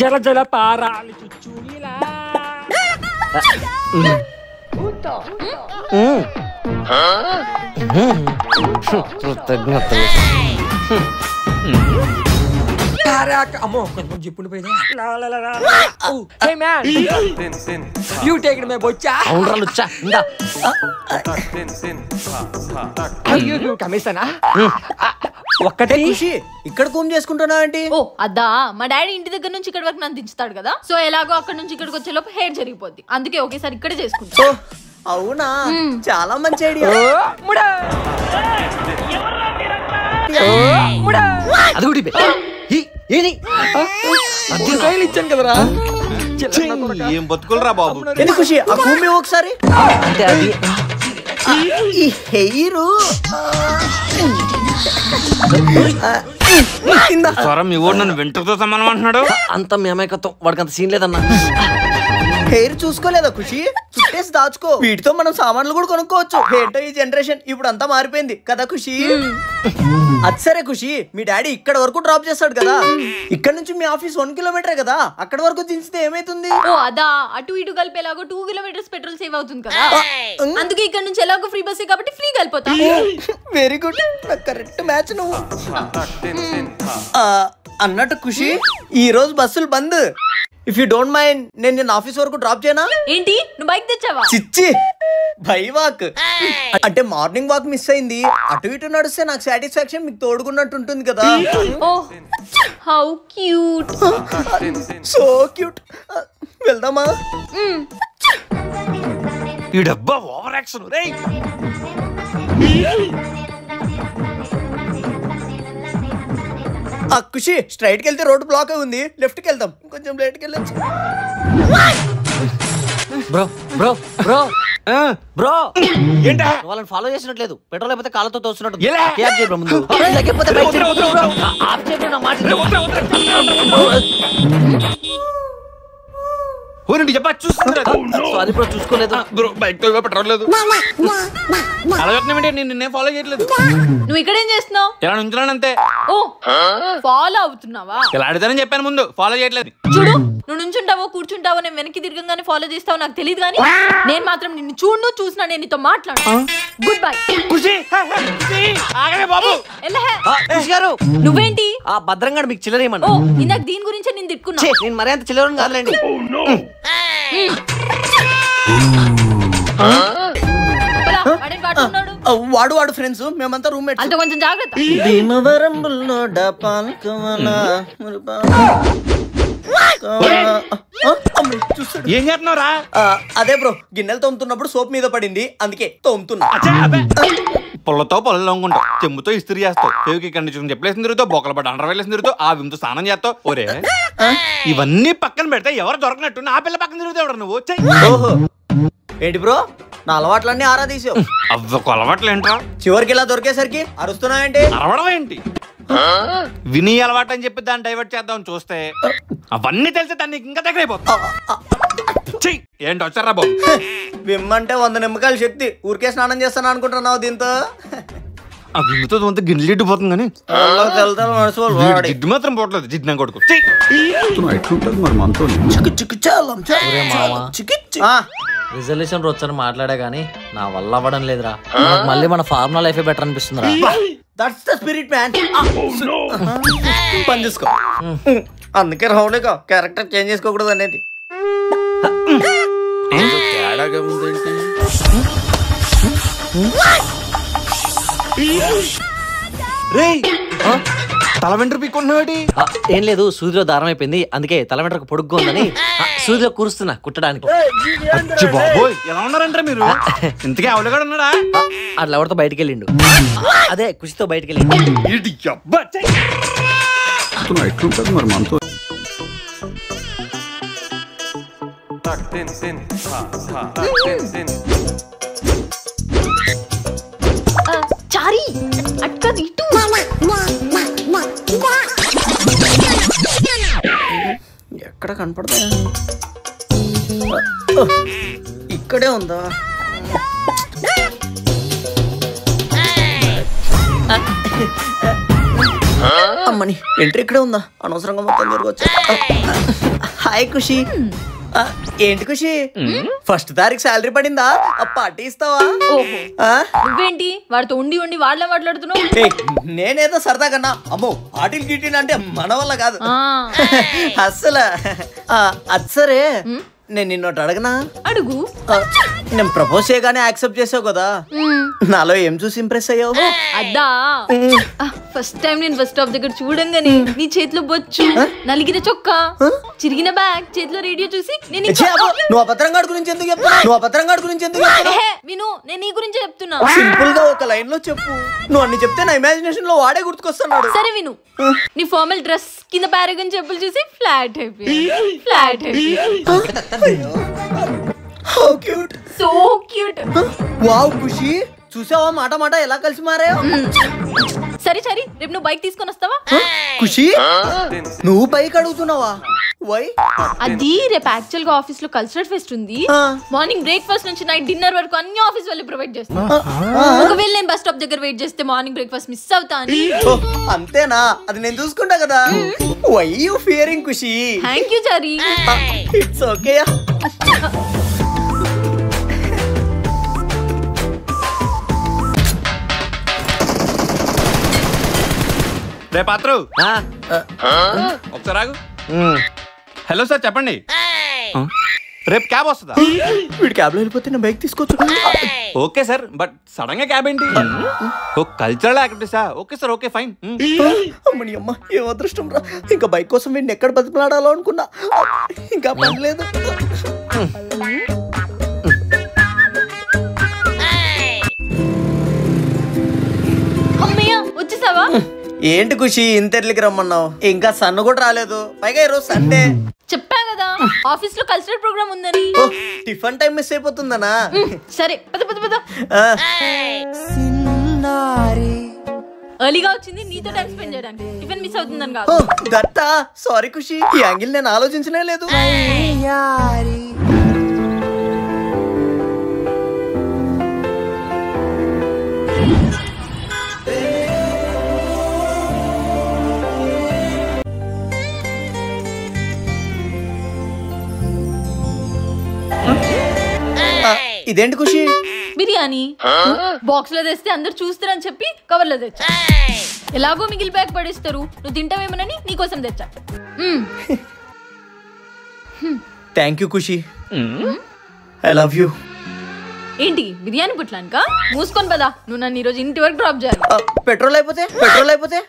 Speaker 4: జల జల పారాలి చుచ్చునిలా.
Speaker 3: కృతజ్ఞతలు.
Speaker 4: అమ్మో కొంచెం జిప్పుండి పోయింది. Hey man, you take it my bocha.
Speaker 3: అవునరా లుచ్చా ఇందా.
Speaker 4: అయ్యో కమిషనా ఒక్కటే
Speaker 1: ఖుషి ఇక్కడ కూమ్ చేసుకుంటున్నావు ఏంటి?
Speaker 7: ఓ అదా, మా డాడీ ఇంటి దగ్గర నుంచి ఇక్కడ వరకు నన్ను దించుతాడు కదా. సో ఎలాగో అక్కడ నుంచి ఇక్కడికి వచ్చే లోపు హెయిర్ జరిగిపోద్ది. అందుకే ఒకేసారి ఇక్కడే చేసుకుంటా.
Speaker 1: అవునా, చాలా మంచి ఐడియా.
Speaker 3: అది కూడా
Speaker 4: ఇచ్చాను కదరా.
Speaker 5: ఏం బతుకులరా బాబు.
Speaker 1: ఎందుకు ఖుషి ఆ కూమ్ ఒకసారి.
Speaker 3: అంటే అది
Speaker 1: ఈ హెయిర్
Speaker 5: స్వరం ఇవ్వడు నన్ను వెంట్రుకతో సమానం అంటున్నాడు.
Speaker 3: అంత మేమేకత్వం, వాడికి అంత సీన్ లేదన్నా.
Speaker 1: హెయిర్ చూసుకోలేదా ఖుషి? చుట్టేసి దాచుకో, వీటితో మనం సామాన్లు కూడా కొనుక్కోవచ్చు. ఏంటో ఈ జనరేషన్ ఇప్పుడు అంతా మారిపోయింది కదా ఖుషి. అది సరే ఖుషి, మీ డాడీ ఇక్కడ వరకు డ్రాప్ చేస్తాడు కదా, ఇక్కడ నుంచి మీ ఆఫీస్ 1 కిలోమీటర్ కదా, అక్కడ వరకు దించితే ఏమైతుంది?
Speaker 7: ఓ అదా, అటు ఇటు కలిపి ఎలాగో 2 kilometers పెట్రోల్ సేవ్ అవుతుంది కదా. అందుకే ఇక్కడ నుంచి ఎలాగో ఫ్రీ బస్సే కాబట్టి ఫ్రీ వెళ్ళిపోతా.
Speaker 1: వెరీ గుడ్, కరెక్ట్ మ్యాచ్ నువ్వు. అన్నట్టు ఖుషి ఈ రోజు బస్సులు బంద్. ఇఫ్ యూ డోంట్ మైండ్ నేను నిన్న ఆఫీస్ వరకు డ్రాప్ చేయనా?
Speaker 7: ఏంటి నువ్వు బైక్ తెచ్చావా?
Speaker 1: చిచ్చి బై వాక్ అంటే మార్నింగ్ వాక్ మిస్ అయింది. అటు ఇటు నడిస్తే నాకు సాటిస్ఫాక్షన్ మీకు తోడుకున్నట్టు ఉంటుంది కదా.
Speaker 7: Oh how cute,
Speaker 1: so cute. వెళ్దామా?
Speaker 5: ఈ డబ్బా ఓవర్ యాక్షన్. రేయ్
Speaker 1: ఖుషి స్ట్రైట్ కి వెళ్తే రోడ్డు బ్లాక్ అయి ఉంది, లెఫ్ట్ కి వెళ్దాం. కొంచెం లేట్ కి వెళ్ళొచ్చు.
Speaker 3: బ్రో బ్రో బ్రో బ్రో
Speaker 5: ఏంటా
Speaker 3: వాళ్ళని ఫాలో చేసినట్లేదు పెట్రోల్ అయిపోతే కాళ్ళతో తోస్తున్నట్టు
Speaker 5: ఎలా?
Speaker 3: క్యాబ్ చేయ బ్రో ముందు లేకపోతే బైక్ చేయ బ్రో ఆప్ చేయ బ్రో నా మాట
Speaker 5: ఊరండి చెప్పా చూస్తుందిరా
Speaker 3: సారీ బ్రో చూసుకోలేదు
Speaker 5: బ్రో బైక్ తో పెట్రోల్ లేదు అలా చెప్తున్నామంటే నేను నిన్నే ఫాలో చేయట్లేదు
Speaker 7: నువ్వు ఇక్కడ ఏం చేస్తున్నావు?
Speaker 5: ఇలా నుంచున్నాను అంతే
Speaker 7: ఓ ఫాలో అవుతున్నావా?
Speaker 5: ఇలా అడుగుతానని చెప్పాను ముందు ఫాలో చేయట్లేదు
Speaker 7: చూడు నువ్వు నుంచుంటావో కూర్చుంటావో నేను వెనక్కి తిరగంగానే ఫాలో చేస్తావో నాకు తెలియదు కానీ నేను మాత్రం నిన్ను చూసినా నేను నీతో మాట్లాడు. Good bye.
Speaker 5: ఖుషి ఆగవే బాబు
Speaker 3: గారు
Speaker 7: నువ్వేంటి
Speaker 3: ఆ భద్రంగాడు మీకు చిల్లర
Speaker 7: ఓ
Speaker 3: ఏమన్నా
Speaker 7: ఇందాక దీని గురించే నేను తిట్టుకున్నా.
Speaker 3: నేను మరీ అంత చిల్లరని కాదులేండి
Speaker 1: వాడు ఫ్రెండ్స్ మేమంతా రూమ్మేట్స్.
Speaker 7: అంత కొంచెం జాగ్రత్త.
Speaker 1: భీమవరం
Speaker 5: ఏం చేస్తున్నావురా?
Speaker 1: అదే బ్రో గిన్నెలు తోముతున్నప్పుడు సోప్ మీద పడింది అందుకే తోముతున్నా.
Speaker 5: పొల్లతో పొలం లొంగుంటావు చెంబుతో ఇస్త్రీ చేస్తావు ఫేవికి కండిషన్ చెప్పలేసిన తిరుగుతావు బొక్కల పడి అండర్ వేలేసిన తిరుగుతావు ఆ వింతో స్నానం చేస్తావు. ఒరే ఇవన్నీ పక్కన పెడితే ఎవరు దొరకనట్టు నా పిల్ల పక్కన తిరుగుతావు నువ్వు.
Speaker 1: ఓహో ఏంటి బ్రో నా అలవాట్లన్నీ ఆరా తీసావు.
Speaker 5: అవ్వకు అలవాట్లు ఏంట్రా?
Speaker 1: చివరికి ఇలా దొరికేసరికి అరుస్తున్నాయంటే
Speaker 5: అరవడం ఏంటి? విని అలవాటు అని చెప్పి దాన్ని డైవర్ట్ చేద్దాం చూస్తే అవన్నీ తెలిసి దాన్ని ఇంకా దగ్గర అయిపోతా. ఏంటి వచ్చారా బాబు?
Speaker 1: విమ్మంటే 100 నిమ్మకాయల శక్తి ఊరికే స్నానం చేస్తాను అనుకుంటున్నావు దీంతో.
Speaker 5: ఆ విన్నుతో అంత గిన్నెలు ఇడ్డిపోతుంది కానీ జిడ్డు మాత్రం పోవట్లేదు. జిడ్డు నా కొడుకు
Speaker 3: రిజల్యూషన్ వచ్చని మాట్లాడా గానీ నా వల్ల అవ్వడం లేదురా. మళ్ళీ మన ఫార్మల్ లైఫ్ బెటర్ అనిపిస్తుందిరా.
Speaker 1: That's the spirit man. పని చూసుకో. అందుకే రావులేక క్యారెక్టర్ చేంజ్ చేసుకోకూడదు అనేది.
Speaker 5: తల వెంట్రు పీక్కుంటున్నాడు.
Speaker 3: ఏం లేదు సూదిలో దారం అయిపోయింది అందుకే తల వెంట్రకు పొడుగ్గా ఉందని సూదిలో కూరుస్తున్నా కుట్టడానికి.
Speaker 5: బాబోయ్ ఎలా ఉన్నారంటారా మీరు? ఇంతకీ అవలగాడు ఉన్నాడా?
Speaker 3: అట్లా ఎవరితో బయటికి వెళ్ళిండు. అదే ఖుషితో బయటికి వెళ్ళిండు.
Speaker 9: మరి మనతో
Speaker 7: చారి అక్క ఇటు
Speaker 1: ఎక్కడ కనపడదా? ఇక్కడే ఉందా? అమ్మని ఎంట్రీ ఇక్కడే ఉందా? అనవసరంగా మొత్తం తిరగొచ్చు. హాయ్ ఖుషి. ఏంటి ఖుషి ఫస్ట్ తారీఖు శాలరీ పడిందా? పార్టీ ఇస్తావా?
Speaker 7: నువ్వేంటి వాడితో ఉండి ఉండి వాళ్ళే మాట్లాడుతున్నావు?
Speaker 1: నేనేదో సరదా కన్నా అమ్మో పార్టీలు గిట్టిన అంటే మన వల్ల కాదు అస్సలు. అది సరే నేను నిన్నోటి అడగనా?
Speaker 7: అడుగు.
Speaker 1: నేను ప్రపోజ్ చేయగానే యాక్సెప్ట్ చేసావు కదా, నాలో ఏం చూసి ఇంప్రెస్ అయ్యావు?
Speaker 7: అదా ఫస్ట్ టైం నేను బస్ స్టాప్ దగ్గర చూడంగానే నీ చేతిలో బొచ్చు, నలిగిన చొక్కా, చిరిగిన బ్యాగ్, చేతిలో రేడియో చూసి నేను
Speaker 1: నువ్వు అభద్రంగాడి గురించి ఎందుకు చెప్తున్నావు? నువ్వు అభద్రంగాడి గురించి ఎందుకు చెప్తున్నావు?
Speaker 7: విను నేను నీ గురించి చెప్తున్నా.
Speaker 1: సింపుల్ గా ఒక లైన్ లో చెప్పు. నువ్వు అన్ని చెప్తే నా ఇమాజినేషన్ లో వాడే గుర్తుకొస్తున్నాడు.
Speaker 7: సరే విను. నీ ఫార్మల్ డ్రెస్ కింద పారాగన్ చెప్పులు చూసి ఫ్లాట్ అయిపోయింది. ఫ్లాట్ అయిపోయింది.
Speaker 1: How cute.
Speaker 7: So cute.
Speaker 1: Wow Khushi చూసావా మాట మాట ఎలా కలిసి మారాయో.
Speaker 7: సరే సరే రేపు నువ్వు బైక్ తీసుకొని వస్తావా?
Speaker 1: ఖుషి నువ్వు బైక్ అడుగుతున్నావా? వై?
Speaker 7: అది రేపు యాక్చువల్ గా ఆఫీస్ లో కల్చరల్ ఫెస్ట్ ఉంది. మార్నింగ్ బ్రేక్ఫాస్ట్ నుంచి నైట్ డిన్నర్ వరకు అన్ని ఆఫీస్ వాళ్ళు ప్రొవైడ్ చేస్తారు. ఒకవేళ నేను బస్ స్టాప్ దగ్గర వెయిట్ చేస్తే మార్నింగ్ బ్రేక్ఫాస్ట్ మిస్ అవుతా అని.
Speaker 1: అంతేనా? అది నేను చూసుకుంటా కదా. Why you fearing Khushi?
Speaker 7: Thank you Chari.
Speaker 1: It's okay.
Speaker 5: రే పాత్రు ఒకసారి ఆగు. హలో సార్ చెప్పండి. రేపు క్యాబ్ వస్తుందా?
Speaker 1: వీడు క్యాబ్ లో వెళ్ళిపోతే నేను బైక్ తీసుకోవచ్చు.
Speaker 5: ఓకే సార్ బట్ సడన్ గా క్యాబ్ ఏంటి? ఓ కల్చరల్ యాక్టివిటీసా? Okay sir okay fine.
Speaker 1: అమ్మని అమ్మ ఏం అదృష్టం రా. ఇంకా బైక్ కోసం వీడిని ఎక్కడ బతిమలాడాలో అనుకున్నా. ఇంకా పని లేదు.
Speaker 7: అమ్మయ్య వచ్చేసావా?
Speaker 1: ఏంటి ఖుషి ఇంత ఎర్లీకి రమ్మన్నావు? ఇంకా సన్ను కూడా రాలేదు. పైగా ఈరోజు సండే.
Speaker 7: చెప్పా కదా ఆఫీస్ లో కల్చరల్ ప్రోగ్రామ్ ఉందని.
Speaker 1: టిఫిన్ టైం మిస్ అయిపోతుందనా?
Speaker 7: సరే పద పద పద. ఎర్లీగా వచ్చింది నీతో టైం స్పెండ్ చేయడానికి, టిఫిన్ మిస్ అవుతుందని కాదు.
Speaker 1: దట్టా సారీ ఖుషి, ఈ యాంగిల్ నేను ఆలోచించనే లేదు. ఇదేంటి ఖుషి?
Speaker 7: బిర్యానీ బాక్స్ లో తెస్తే అందరు చూస్తారని చెప్పి కవర్ లో తెచ్చా. ఎలాగో మిగిలిపోయాక పడేస్తారు, నువ్వు తింటావేమోనని నీకోసం తెచ్చా.
Speaker 1: Thank you Khushi, I love you.
Speaker 7: ఏంటి బిర్యానీ పుట్లానికా? మూసుకొని పదా, నువ్వు నన్ను ఈరోజు ఇంటి వరకు డ్రాప్ చేయాలి.
Speaker 1: పెట్రోల్ అయిపోతే? పెట్రోల్ అయిపోతే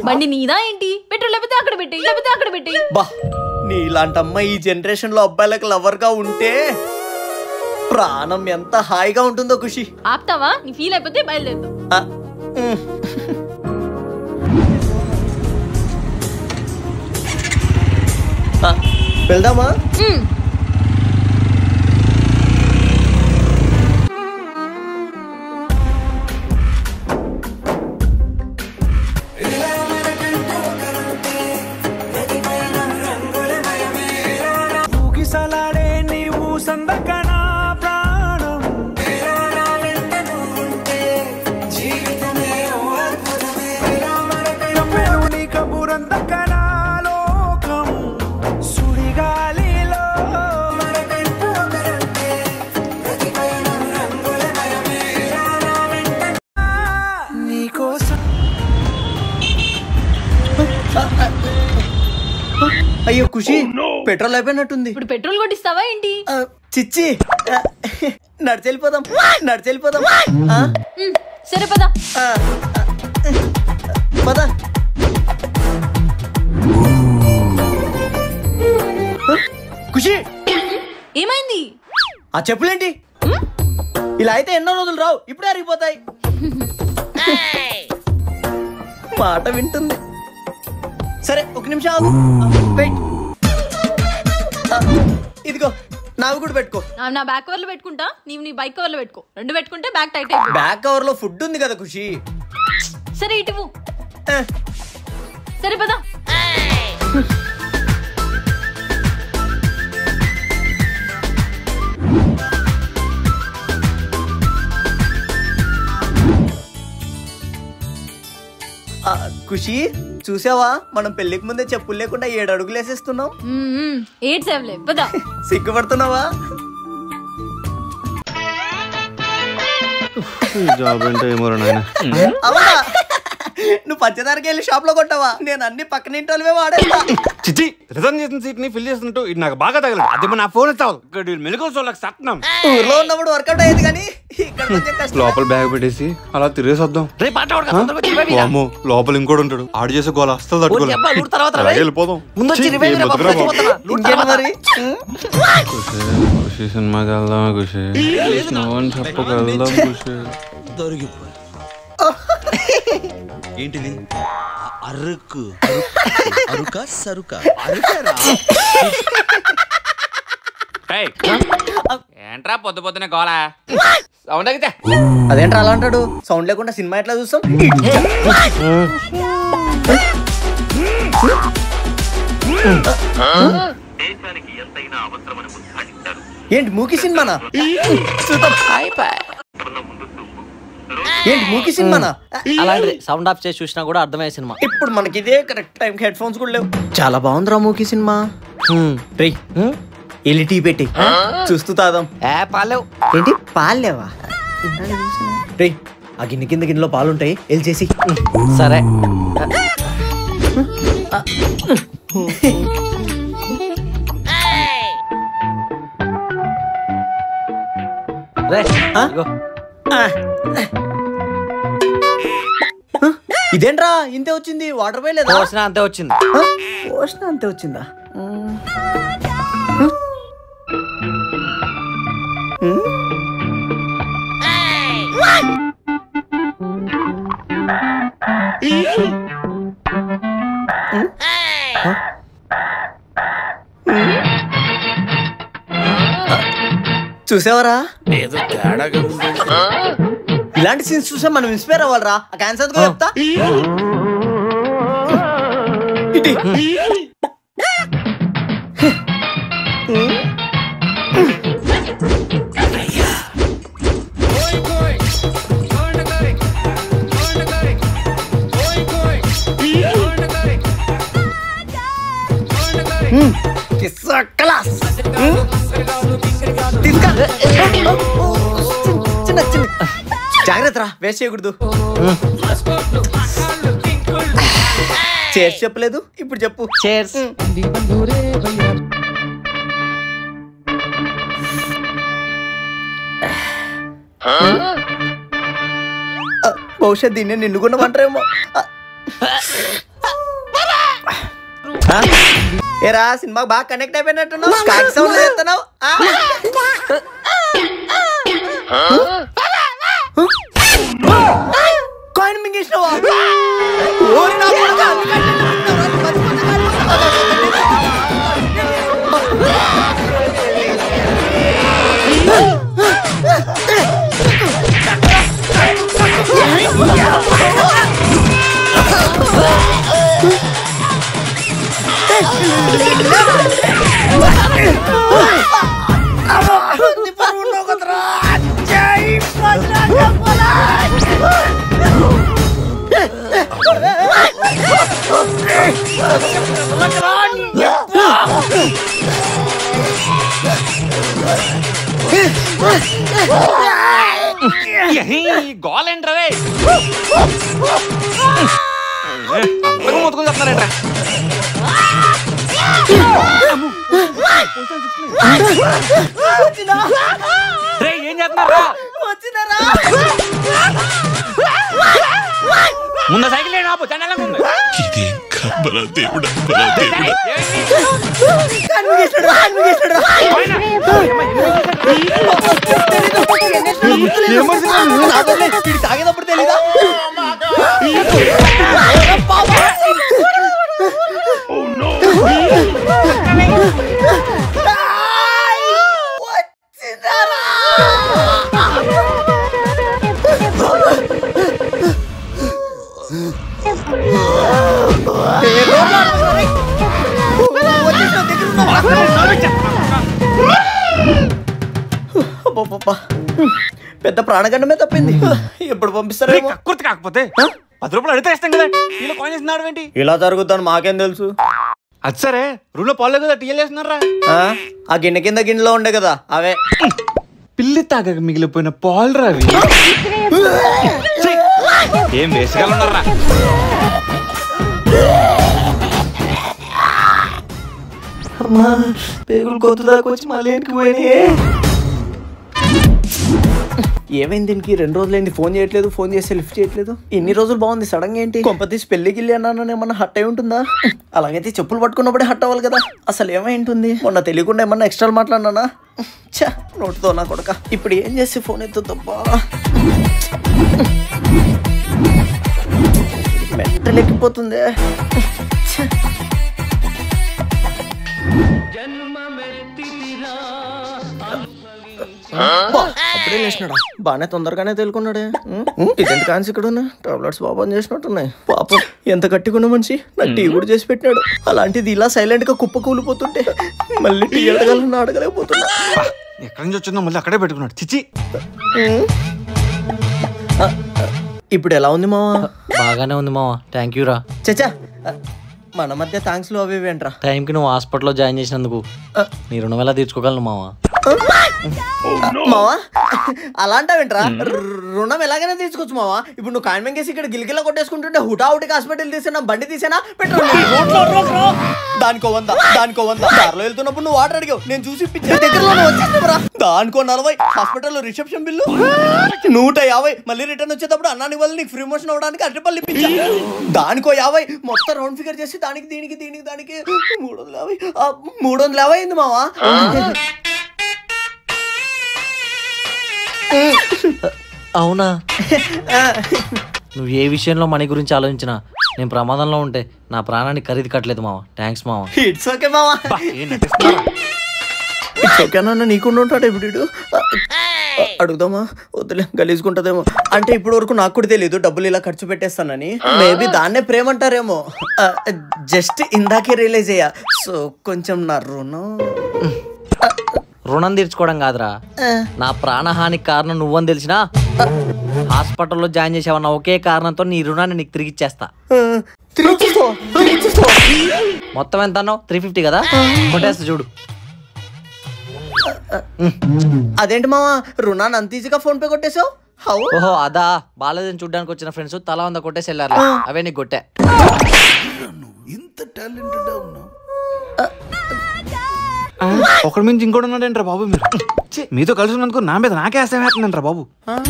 Speaker 7: బండి నీదా ఏంటి? పెట్రోల్ అయిపోతే అక్కడ పెట్టి, లేకపోతే అక్కడ పెట్టి.
Speaker 1: బా, నీలాంటి అమ్మాయి ఈ జనరేషన్ లో అబ్బాయిలకు లవర్ గా ఉంటే ప్రాణం ఎంత హాయిగా ఉంటుందో ఖుషి.
Speaker 7: ఆపుతావా? నీ ఫీల్ అయిపోతే బయలుదేరుతావు.
Speaker 1: వెళ్దామా? అయ్యో ఖుషి, పెట్రోల్ అయిపోయినట్టుంది.
Speaker 7: ఇప్పుడు పెట్రోల్ కొట్టిస్తావా ఏంటి?
Speaker 1: చిచ్చి, నడిచెళ్ళిపోదాం, నడిచెళ్ళిపోదాం.
Speaker 7: సరే పదా
Speaker 1: పదా. ఖుషి,
Speaker 7: ఏమైంది?
Speaker 1: ఆ చెప్పులేంటి? ఇలా అయితే ఎన్నో రోజులు రావు, ఇప్పుడే అరిగిపోతాయి. మాట వింటుంది. సరే ఒక నిమిషం ఆగు. ఇదిగో నావి కూడా పెట్టుకో.
Speaker 7: నా బ్యాక్ కవర్ లో పెట్టుకుంటా, నీవు నీ బైక్ కవర్ లో పెట్టుకో. రెండు పెట్టుకుంటే బ్యాక్ టైట్ అయిపోయింది.
Speaker 1: బ్యాక్ కవర్ లో ఫుడ్ ఉంది కదా ఖుషి.
Speaker 7: సరే ఇటువు. సరే పదా.
Speaker 1: ఖుషి, చూసావా మనం పెళ్లికి ముందే చెప్పులు లేకుండా 7 అడుగులు వేసేస్తున్నాం. సిగ్గుపడుతున్నావా?
Speaker 2: జాబ్ అంటే ఏమో నాయనా.
Speaker 1: అవునా? నువ్వు పంచదారకి వెళ్ళి షాప్ లో కొట్టావా? నేను అన్ని పక్కన ఇంటోళ్ళవే వాడేస్తా.
Speaker 5: చిచ్చి, రిజర్వ్ చేసిన సీట్ ని ఫిల్ చేస్తున్నట్టు ఇది నాకు బాగా తగలదు. అదే నా ఫోన్ ఇస్తావు, మెలుకోసోళ్ళకి సత్నం.
Speaker 1: ఊర్లో ఉన్నప్పుడు వర్కౌట్ అయ్యేది కానీ ఇక్కడ కొంచెం కష్టం.
Speaker 2: లోపల బ్యాగ్ పెట్టేసి అలా తిరిగేసి వద్దాం. లోపల ఇంకోటి ఉంటాడు, ఆడు చేసే గోల అస్సలు తట్టుకోలేదు. వెళ్ళిపోదాం. ఖుషి సినిమాకి వెళ్దాం, ఖుషి చెప్పక వెళ్దాం. ఖుషి
Speaker 10: దొరికిపోయి ఏంటిది? అరుకు అరుక సరుక అరుకరా?
Speaker 5: ఏంట్రా పొద్దు పొద్దునే గోలా? సౌండ్ అయితే
Speaker 1: అదేంట్రా అలా అంటాడు? సౌండ్ లేకుండా సినిమా ఎట్లా చూస్తాం? ఏంటి మూకీ సినిమానా? ఏంటి మూకీ సినిమానా?
Speaker 3: అలాంటి సౌండ్ ఆఫ్ చేసి చూసినా కూడా అర్థమయ్యే సినిమా.
Speaker 1: ఇప్పుడు మనకి ఇదే కరెక్ట్ టైం హెడ్ ఫోన్స్ కూడా లేవు. చాలా బాగుందిరా మూకీ సినిమా. రేయ్ వెళ్ళి టీ పెట్టి చూస్తూ తాదాం.
Speaker 3: పాలేవు.
Speaker 1: ఏంటి పాలేవా? రేయ్ ఆ గిన్నె కింద గిన్నెలో పాలుంటాయి, వెళ్ళి చేసి.
Speaker 3: సరే
Speaker 1: ఇదేంట్రా ఇంతే వచ్చింది? వాటర్ పోయలేదా?
Speaker 3: పోసినా అంతే వచ్చింది.
Speaker 1: పోసినా అంతే వచ్చిందా? చూసావరా
Speaker 10: ఏదో తేడాగా ఉంది.
Speaker 1: ఇలాంటి సీన్స్ చూసా మనం ఇన్స్పైర్ అవ్వాలరా. ఆ క్యాన్సర్ చెప్తా ఇటీ. జాగ్రత్త రా, వేస్ట్ చేయకూడదు. చేర్స్ చెప్పలేదు, ఇప్పుడు చెప్పు.
Speaker 3: చేర్స్.
Speaker 1: బహుశా దీన్ని నిన్నుకున్నామంటారేమో. ఏరా సినిమాకి బాగా కనెక్ట్ అయిపోయినట్టున్నావు. కాకి సౌండ్ చేస్తున్నావు. కాయిన్ మింగేసినావా?
Speaker 5: గోలేంట్రవే మొత్తుకుని చెప్తారేంట్రా. ఏం చేస్తున్నారా? ముందు సైకిల్ ఆపు, చండాలంగా ఉంది.
Speaker 1: తాగేటప్పుడు తెలీదా? పెద్ద ప్రాణగండమే తప్పింది. ఎప్పుడు పంపిస్తారా?
Speaker 5: కక్కుర్తి కాకపోతే 10 రూపాయలు అడిగితే ఇస్తాం కదా. ఇలా కాయిన్ వేస్తున్నాడు ఏంటి?
Speaker 1: ఇలా జరుగుతాను మాకేం తెలుసు.
Speaker 5: అది సరే, రూల్లో పాలు కదా టీఎల్ వేస్తున్నారా?
Speaker 1: ఆ గిన్నె కింద గిన్నెలో ఉండే కదా అవే.
Speaker 5: పిల్లి తాగక మిగిలిపోయిన పాలు రావి. ఏం వేసుకెళ్ళి ఉన్నారా?
Speaker 1: పేగులు కొత్త దాకా వచ్చి మళ్ళీ ఇంటికి పోయినాయే. ఏమైంది దీనికి? 2 రోజులైంది ఫోన్ చేయట్లేదు, ఫోన్ చేస్తే లిఫ్ట్ చేయట్లేదు. ఇన్ని రోజులు బాగుంది, సడన్ గా ఏంటి? కొంపతీసి పెళ్లికి వెళ్ళి అన్నాను ఏమన్నా హట్ అయి ఉంటుందా? అలాగైతే చెప్పులు పట్టుకున్నప్పుడే హట్ అవ్వాలి కదా. అసలు ఏమై ఉంటుంది? మొన్న తెలియకుండా ఏమన్నా ఎక్స్ట్రా మాట్లాడినానా? ఛా, నోటితో నా కొడక. ఇప్పుడు ఏం చేసి ఫోన్ ఎత్తుద్దబ్బా. మెట్టలెక్కిపోతుంది. అప్పుడే లేచినాడా? బాగానే తొందరగానే తెలుకున్నాడే. ఇదేంటి కాన్స్ ఇక్కడ ఉన్నా? టాబ్లెట్స్ బాబా చేసినట్టున్నాయి. పాపం ఎంత గట్టిగా మనిషి, నాకు టీ కూడా చేసి పెట్టినాడు. అలాంటిది ఇలా సైలెంట్ గా కుప్ప కూలిపోతుంటే మళ్ళీ టీ అడగాలన్నా అడగలేకపోతున్నా.
Speaker 5: ఎక్కడి నుంచి వచ్చిందో మళ్ళీ అక్కడే పెట్టుకున్నాడు. చిచి.
Speaker 1: ఇప్పుడు ఎలా ఉంది మావా?
Speaker 3: బాగానే ఉంది మావా, థ్యాంక్ యూ రా.
Speaker 1: చచ్చా, మన మధ్య థ్యాంక్స్ లో అవి ఏంట్రా?
Speaker 3: టైంకి నువ్వు హాస్పిటల్లో జాయిన్ చేసినందుకు నీ రుణం ఎలా తీర్చుకోగలను మావా?
Speaker 1: మావా అలాంటివేంట్రా? రుణం ఎలాగైనా తీసుకోవచ్చు మావా. ఇప్పుడు నువ్వు కాన్వెంట్ కేసి ఇక్కడ గిలిగిలా కొట్టేసుకుంటుంటే హుటాహుటికి హాస్పిటల్ తీసినా, బండి తీసినా, పెట్రోల్ దానికో 100 కార్లో వెళ్తున్నప్పుడు నువ్వు వాటర్ అడిగావు, నేను చూసి ఇప్పించా. దగ్గరలో వచ్చేస్తావురా. దానికో 40 హాస్పిటల్లో రిసెప్షన్ బిల్లు, 150 మళ్ళీ రిటర్న్ వచ్చేటప్పుడు అన్నానికి వల్ల నీకు ఫ్రీ మోషన్ అవడానికి అరటిపల్లి ఇప్పించా. దానికో 50 మొత్తం రౌండ్ ఫిగర్ చేసి దానికి 350 అయింది మావా.
Speaker 3: అవునా? నువ్వు ఏ విషయంలో మనీ గురించి ఆలోచించినా నేను ప్రమాదంలో ఉంటే నా ప్రాణానికి ఖరీదు కట్టలేదు మావా. థ్యాంక్స్ మావా.
Speaker 1: ఇట్స్ ఓకే మావా. ఓకేనా నీకుండా ఉంటాడు ఇప్పుడు అడుగుదామా వద్దులే గలీజుకుంటదేమో అంటే ఇప్పుడు వరకు నాకు కూడా తెలియదు డబ్బులు ఇలా ఖర్చు పెట్టేస్తానని మేబీ దాన్నే ప్రేమ అంటారేమో జస్ట్ ఇందాకే రియలైజ్ అయ్యా సో కొంచెం నా
Speaker 3: రుణం తీర్చుకోవడం కాదురా నా ప్రాణహానికి కారణం నువ్వని తెలిసినా హాస్పిటల్లో జాయిన్ చేసావన్న ఒకే కారణంతో నీ రుణాన్ని నీకు తిరిగి ఇచ్చేస్తా మొత్తం ఎంత అన్నావు 350 కదా కొట్టేస్తా చూడు
Speaker 1: అదేంటి మావా రుణాన్ని అంత ఈజీగా ఫోన్ పే కొట్టేసావు
Speaker 3: ఓహో అదా బాలేదని చూడడానికి వచ్చిన ఫ్రెండ్స్ తల వంద కొట్టేసి వెళ్ళారు అవే నీకు కొట్టా
Speaker 10: ఇంత టాలెంటెడ్ ఉన్నావు
Speaker 5: ఒకటి మించి ఇంకోటి ఉన్నాడంట్రా బాబు మీరు మీతో కలిసి ఉన్నందుకు నా మీద నాకే ఆశయం వేస్తుందంట్రా బాబు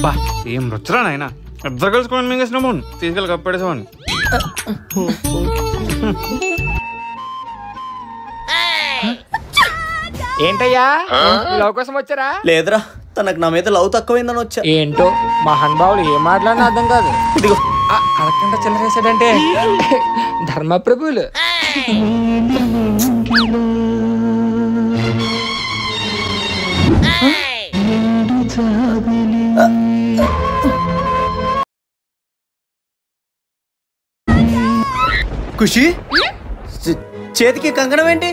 Speaker 5: బా ఏం రుచరా నాయన ఇద్దరు కలుసుకొని మింగేసినాము తీసుకెళ్ళి కప్పెడేసామని
Speaker 4: ఏంటయ్యా లవ్ కోసం వచ్చారా?
Speaker 1: లేదురా తనకు నా మీద లవ్ తక్కువైందని వచ్చా.
Speaker 4: ఏంటో మహాన్ బావులు ఏం మాట్లాడినా అర్థం కాదు. ఇదిగో అడగకుండా చిల్లరేసాడంటే ధర్మప్రభువులు.
Speaker 1: ఖుషి చేతికి కంకణం ఏంటి?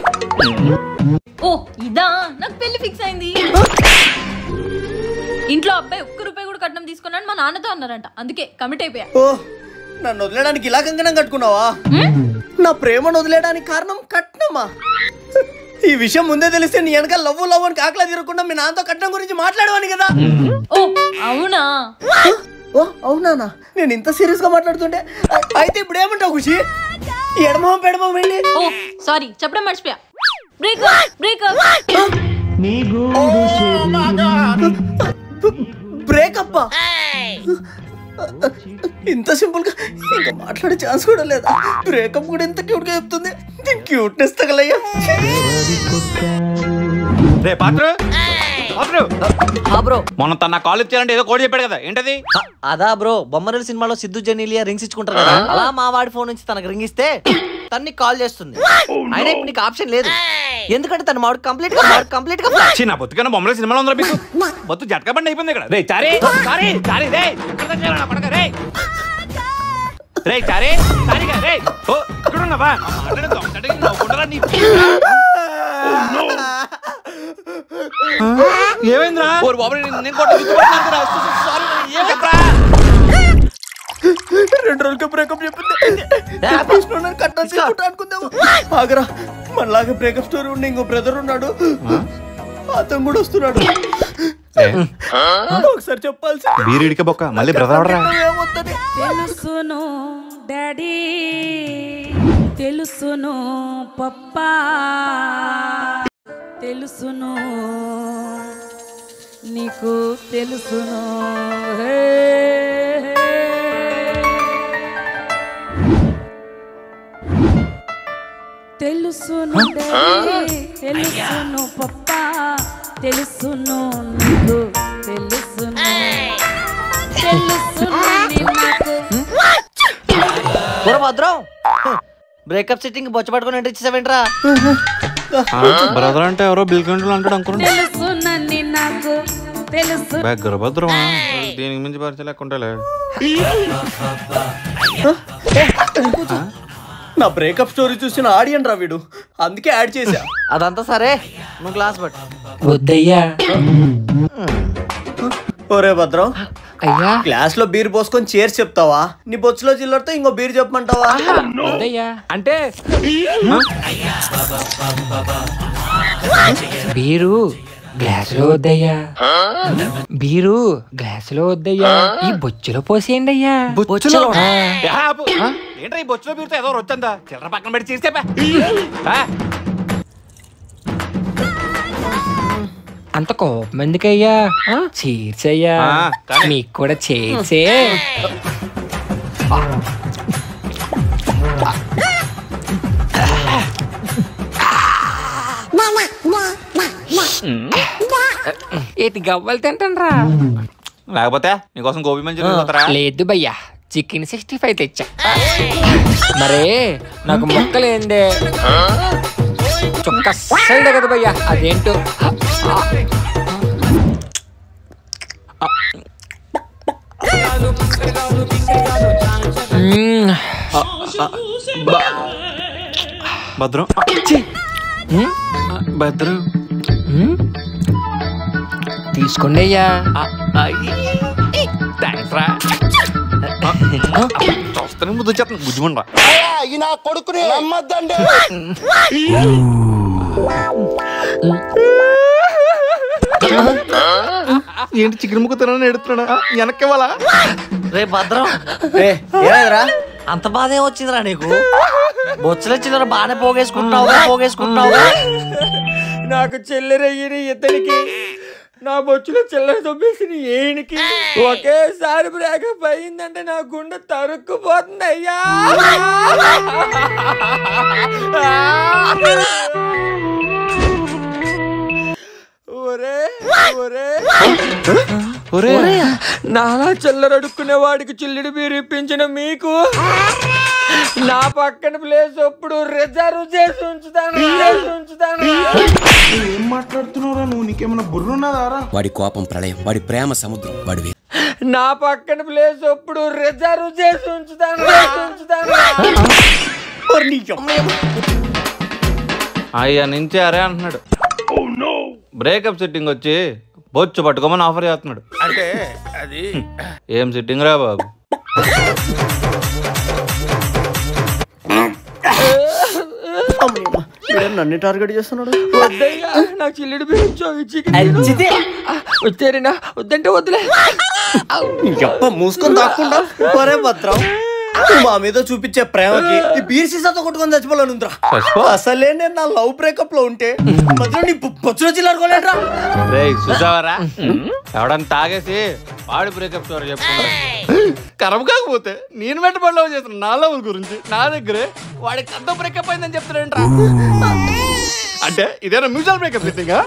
Speaker 7: ఓ ఇదా నాకు పెళ్లి ఫిక్స్ అయింది. ఇంట్లో అబ్బాయి ఒక్క రూపాయి కూడా కట్నం తీసుకున్నాను మా నాన్నతో అన్నారంట, అందుకే కమిట్ అయిపోయా.
Speaker 1: ఓ నన్ను వదిలేయడానికి ఇలా కంకణం కట్టుకున్నావా? నా ప్రేమను వదిలేయడానికి కారణం కట్నమా? ఈ విషయం ముందే తెలిస్తే నీ వెనక లవ్వు లవ్ అని కాకలా తిరగకుండా మీ నాన్నతో కట్నం గురించి మాట్లాడేవాని కదా.
Speaker 7: ఓ అవునా?
Speaker 1: ఓ అవునా? నేను ఇంత సీరియస్ గా మాట్లాడుతుంటే అయితే ఇప్పుడు ఏమంటావు ఖుషి? ఎడమో పెడమో వెళ్ళి.
Speaker 7: ఓ సారీ చెప్పడం మర్చిపోయా. Breakup breakup.
Speaker 1: బ్రేకప్ ఇంత సింపుల్ గా ఇంకా మాట్లాడే ఛాన్స్ కూడా లేదా? బ్రేకప్ కూడా ఇంత క్యూట్ గా చెప్తుంది. క్యూట్నెస్ తగలయ్యా.
Speaker 5: మొన్న తన కాల్ ఇచ్చారంటే ఏదో కోడ్ చెప్పాడు కదా, ఏంటది?
Speaker 3: అదా బ్రో, బొమ్మరిల్ సినిమాలో సిద్ధు జెనీలియా రింగ్స్ ఇచ్చుకుంటారు కదా, అలా మా వాడి ఫోన్ నుంచి తనకు రింగ్ ఇస్తే తన్ని కాల్ చేస్తుంది. అయినా ఇప్పుడు నీకు ఆప్షన్ లేదు, ఎందుకంటే తన మాడు కంప్లీట్ గా
Speaker 5: నా బొత్తుకన్నా బొమ్మల సినిమాలో ఉందా మీకు? బొత్తు జట్కా బండి అయిపోయింది ఇక్కడ. రే చారీ చారీ చారీ రే రే రే చారీ చారీగా రే ఓ ఇక్కడ ఉన్నావా? ఏమైందిరా? ఓ బాబు నేను
Speaker 1: రెండు రోజులకి బ్రేకప్ చెప్పింది. అనుకుందాము ఆగరా, మనలాగా బ్రేకప్ స్టోరీ ఉండి ఇంకో బ్రదర్ ఉన్నాడు, అతను కూడా వస్తున్నాడు. ఒకసారి చెప్పాల్సి
Speaker 5: బీరీడికి బొక్క మళ్ళీ బ్రదర్
Speaker 11: తెలుసును డాడీ, తెలుసును పప్పా, తెలుసును నీకు తెలుసును. తెలుసును డాడీ, తెలుసును పప్పా, తెలుసును నీకు తెలుసును, తెలుసును నీకు.
Speaker 3: భద్రం బ్రేకప్ సిట్టింగ్ బొచ్చ పట్టుకుని ఎంట్రీ ఇచ్చేసావేంట్రా?
Speaker 5: బ్రదర్ అంటే ఎవరో బిల్ కంట్రోల్ అంటాడు అనుకున్నా.
Speaker 11: తెలుసునని నాకు తెలుసు.
Speaker 5: గర్భద్రమా దీనికి మించి పరిచయం లేకుంటే
Speaker 1: నా బ్రేకప్ స్టోరీ చూసిన ఆడియన్ రా వీడు, అందుకే యాడ్ చేశా.
Speaker 3: అదంతా సరే, నువ్వు క్లాస్ పట్టు.
Speaker 4: వద్దయ్యా.
Speaker 1: ఒరే భద్రం,
Speaker 4: అయ్యా
Speaker 1: క్లాస్ లో బీర్ పోసుకొని చేర్చి చెప్తావా? నీ బొచ్చులో చిల్లరతో ఇంకో బీర్ చెప్పమంటావా?
Speaker 4: అంటే బీరు గ్లాసులో వద్దయ్యా, బీరు గ్లాసులో వద్దయ్యా, ఈ బొచ్చులో పోసేయండి అయ్యా.
Speaker 5: ఏంట్రా ఈ బొచ్చులో బీరుతో ఏదో వచ్చందా? చిల్లర పక్కన పెట్టి చేస్తే
Speaker 4: అంత కోపం ఎందుకయ్యా? చీర్చయ్యా, నీకు కూడా చేర్చే. ఏటి గవ్వలు తింటానరా?
Speaker 5: లేకపోతే నీకోసం గోబీ మంచూరియా
Speaker 4: లేదు భయ్యా, చికెన్ 65 తెచ్చా. మరే నాకు మొక్కలేందే చుక్క కదా భయ్యా, అదేంటో
Speaker 5: భద్రం భద్రం
Speaker 4: తీసుకోండి అయ్యా.
Speaker 5: థ్యాంక్స్ రా. చూస్తాను ముద్దు చేస్తాను బుజ్జిమండ్రా.
Speaker 12: నా కొడుకుని నమ్మద్దండి.
Speaker 5: ఏంటి చికెన్ ముక్క తినని ఎడుతున్నాడా? వెనక్కి ఇవ్వాలా?
Speaker 3: రే భద్రం,
Speaker 1: ఏమైందిరా?
Speaker 3: అంత బాధ ఏం వచ్చిందిరా నీకు? బొచ్చల చిల్లర బాగానే పోగేసుకుంటున్నావుగా.
Speaker 4: నాకు చెల్లెరయ్యిన ఇతనికి, నా బొచ్చులో చిల్లర దొబ్బేసిన ఏనికి ఒకేసారి బ్రేకప్ అయిందంటే నా గుండె తరుక్కుపోతుంది అయ్యా. నాలా చిల్లర అడుక్కునే వాడికి చిల్లిడి బీరు ఇప్పించిన మీకు నా పక్కన ప్లేస్ అప్పుడు రిజర్వ్ చేసి ఉంచుతాను.
Speaker 10: ఏం మాట్లాడుతున్నావురా నువ్వు? నీకేమైనా బుర్రున్నదారా?
Speaker 12: వాడి కోపం ప్రళయం, వాడి ప్రేమ సముద్రం, వాడి
Speaker 4: నా పక్కన ప్లేస్ అప్పుడు రిజర్వ్ చేసి ఉంచుతాను.
Speaker 5: అయ్యా నుంచి అరే అంటున్నాడు. బ్రేకప్ సిట్టింగ్ వచ్చి బొచ్చు పట్టుకోమని ఆఫర్ చేస్తున్నాడు.
Speaker 10: అంటే అది
Speaker 5: ఏం సిట్టింగ్ రా బాబు?
Speaker 1: నన్ను టార్గెట్ చేస్తున్నాడు.
Speaker 4: వద్దయ్యా, నాకు చిల్లిడి వచ్చారేనా? వద్దంటే వద్దులే.
Speaker 1: మూసుకొని దాక్కుండా ఒరే భద్రం, మా మీద చూపించే ప్రేమకి ఈ బీర్ సీసాతో కొట్టుకొని చచ్చిపోలేనుందిరా. అసలే నేను నా లవ్ బ్రేకప్ లో ఉంటే భద్రం నీ బొచ్చులో చిల్లరుకోలేట్రా.
Speaker 5: చూసావరా, ఎవడని తాగేసి వాడి బ్రేకప్ స్టోరీ చెప్పుకున్నాడు. కరం కాకపోతే నేను వెంటబడి లవ్ చేస్తున్నా నా లవ్ గురించి. నా దగ్గరే వాడికి అంత బ్రేకప్ అయిందని చెప్తాడంట్రా. అంటే ఇదేనా మ్యూచువల్ బ్రేకప్ సిట్టింగా?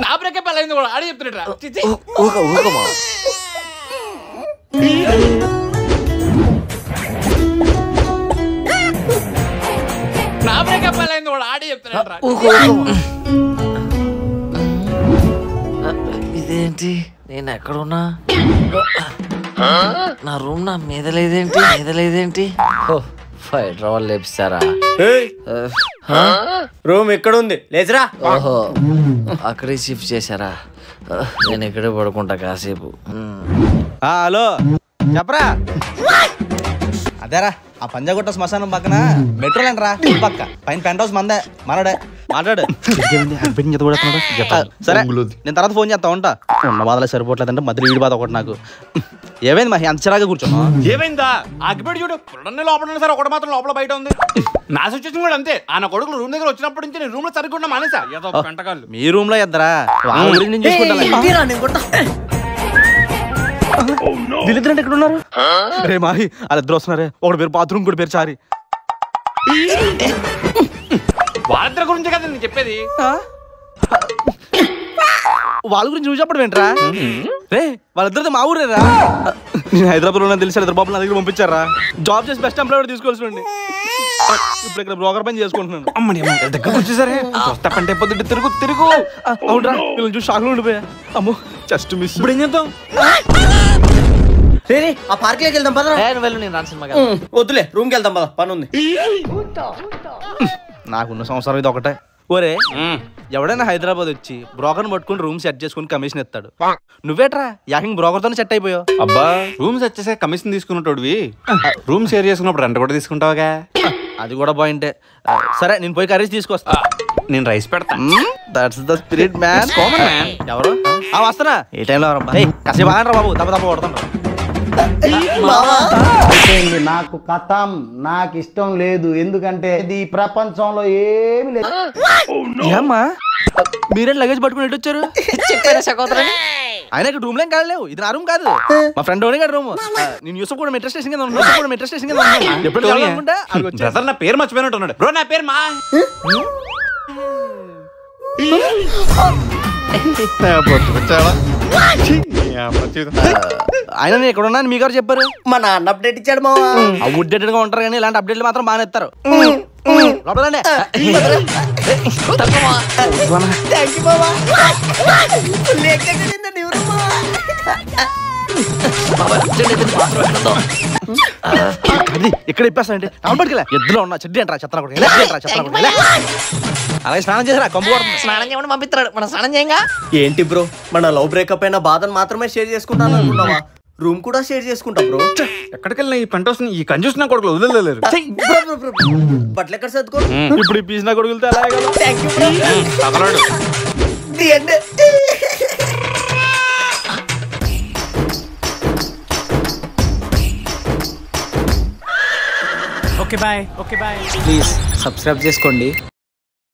Speaker 5: నా బ్రేకప్ ఎలా అయింది కూడా ఆడే చెప్తున్నాడు. నా బ్రేకప్ ఎలా అయింది కూడా ఆడే చెప్తున్నాడు.
Speaker 3: ఇదేంటి, నేను ఎక్కడున్నా? నా రూమ్ నా మీద లేదేంటి? ఫైట్ వాళ్ళు లేపిస్తారా?
Speaker 1: రూమ్ ఎక్కడుంది? లేచరా.
Speaker 3: ఓహో, అక్కడే షిఫ్ట్ చేశారా? నేను ఇక్కడే పడుకుంటా కాసేపు.
Speaker 13: హలో చెప్పరా. అదేరా ఆ పంజాగుట్ట శ్మశానం పక్కన మెట్రో లైన్ రా, పక్క పైన పెంట్ హౌస్ మందే. మాట్లాడు సరే, నేను తర్వాత ఫోన్ చేస్తా ఉంటా. ఉన్న బాధలే సరిపోవట్లేదంటే మధ్యలో ఈడి బాధ ఒకటి నాకు. ఏమైంది మహి అంత చిరాగా కూర్చున్నా?
Speaker 5: ఏమైందా? అగ్గిపెట్టి చూడు, లోపల సరే ఒకటి మాత్రం లోపల బయట ఉంది. నా సిచ్యువేషన్ కూడా అంతే. ఆ నా కొడుకులు రూమ్ దగ్గర వచ్చినప్పటి నుంచి నేను రూమ్ లో సరిగ్గా మానేసా. పెంటకాళ్ళు
Speaker 13: మీ రూమ్ లో ఇద్దరా? నేను వీళ్ళిద్దరు ఎక్కడ ఉన్నారు? రే మాహి వాళ్ళిద్దరు వస్తున్నారే. ఒకటి పేరు బాత్రూమ్, కూడా పేరు చారి.
Speaker 5: వాళ్ళిద్దరి గురించి కదా నేను చెప్పేది.
Speaker 13: వాళ్ళ గురించి నువ్వు చెప్పడం ఏంట్రా? రే వాళ్ళిద్దరితో మా ఊరేరా. నేను హైదరాబాద్ లో తెలిసి ఇద్దరు బాబు నా దగ్గర పంపించారా. జాబ్ చేసి బెస్ట్ ఎంప్లాయ్ తీసుకోవాల్సి. ఇప్పుడు ఇక్కడ బ్రోకర్ పని చేసుకుంటున్నాను.
Speaker 5: అమ్మని దగ్గర వచ్చేసరే పంటే పొద్దుట తిరుగు.
Speaker 13: అవునరా, వీళ్ళని చూసి షాక్ లో ఉండిపోయా. అమ్మో జస్ట్ మిస్.
Speaker 5: ఇప్పుడు ఏం చేద్దాం?
Speaker 1: ఆ పార్క్ లోకి వెళ్దాం పద.
Speaker 3: నేను రాను సినిమా.
Speaker 1: వద్దులే, రూమ్ కి వెళ్దాం పద, పని ఉంది.
Speaker 13: నాకున్న సంవత్సరం ఇది ఒకటే. ఒరే ఎవడైనా హైదరాబాద్ వచ్చి బ్రోకర్ పట్టుకుని రూమ్ సెట్ చేసుకుని కమిషన్ ఇస్తాడు. నువ్వేట్రా యాకింగ్ బ్రోకర్ తోనే సెట్ అయిపోయావు.
Speaker 5: అబ్బా, రూమ్ సెట్ చేసే కమిషన్ తీసుకున్నట్టోడివి రూమ్ షేర్ చేసుకున్నప్పుడు రెంట్ కూడా తీసుకుంటావుగా.
Speaker 13: అది కూడా పాయింటే. సరే నేను పోయి కర్రీస్ తీసుకొస్తా.
Speaker 5: నేను రైస్ పెడతా.
Speaker 13: That's the spirit man. Common man. ఎవరు వస్తున్నా? ఏ టైంలో కాసేపు ఆగండి రా బాబు, తప్ప కొడతాను.
Speaker 14: నాకు కథం నాకు ఇష్టం లేదు. ఎందుకంటే ఇది ప్రపంచంలో ఏమి లేదు.
Speaker 13: ఏమ్మా మీరే లగేజ్ పట్టుకుని ఎటు వచ్చారు? ఆయన ఇక్కడ రూమ్ లో ఏం కాలేవు. ఇది నా రూమ్ కాదు, మా ఫ్రెండ్ ఓనే కదా రూమ్. నేను యూసఫ్ కూడా మెట్రో స్టేషన్ కింద ఉన్నాను.
Speaker 5: ఎప్పుడు నా పేరు మర్చిపోయినట్టు ఉన్నాడు. బ్రో నా పేరు మా
Speaker 13: ఆయన నేను ఎక్కడ ఉన్నాను మీ గారు చెప్పారు.
Speaker 1: మా నాన్న అప్డేట్ ఇచ్చాడు. మా
Speaker 13: అప్డేటెడ్ గా ఉంటారు కానీ ఇలాంటి అప్డేట్లు మాత్రం బాగా ఇస్తారు. లోపలండి.
Speaker 1: థ్యాంక్ యూ బాబా.
Speaker 13: ఇక్కడ ఇప్పేస్తానండి పట్టుకెళ్ళా ఎద్దులో ఉన్న చెడ్డి అంటారా చెత్త అలాగే స్నానం చేసారా కంపు
Speaker 3: స్నానం చేయమని పంపిస్తాడు మనం స్నానం చేయంగా.
Speaker 1: ఏంటి బ్రో మన లవ్ బ్రేకప్ అయిన బాధను మాత్రమే షేర్ చేసుకుంటాను అనుకున్నావా? రూమ్ కూడా షేర్ చేసుకుంటా బ్రో.
Speaker 5: ఎక్కడికి వెళ్ళినా ఈ పెంట్ హౌస్ ఈ కంజూస్ నా కొడుకులు వదిలేరు.
Speaker 1: బట్టలు ఎక్కడ సర్దుకో.
Speaker 13: ఇప్పుడు ఈ పీసిన కొడుకులతో
Speaker 1: ఓకే బాయ్. ప్లీజ్ సబ్స్క్రైబ్ చేసుకోండి.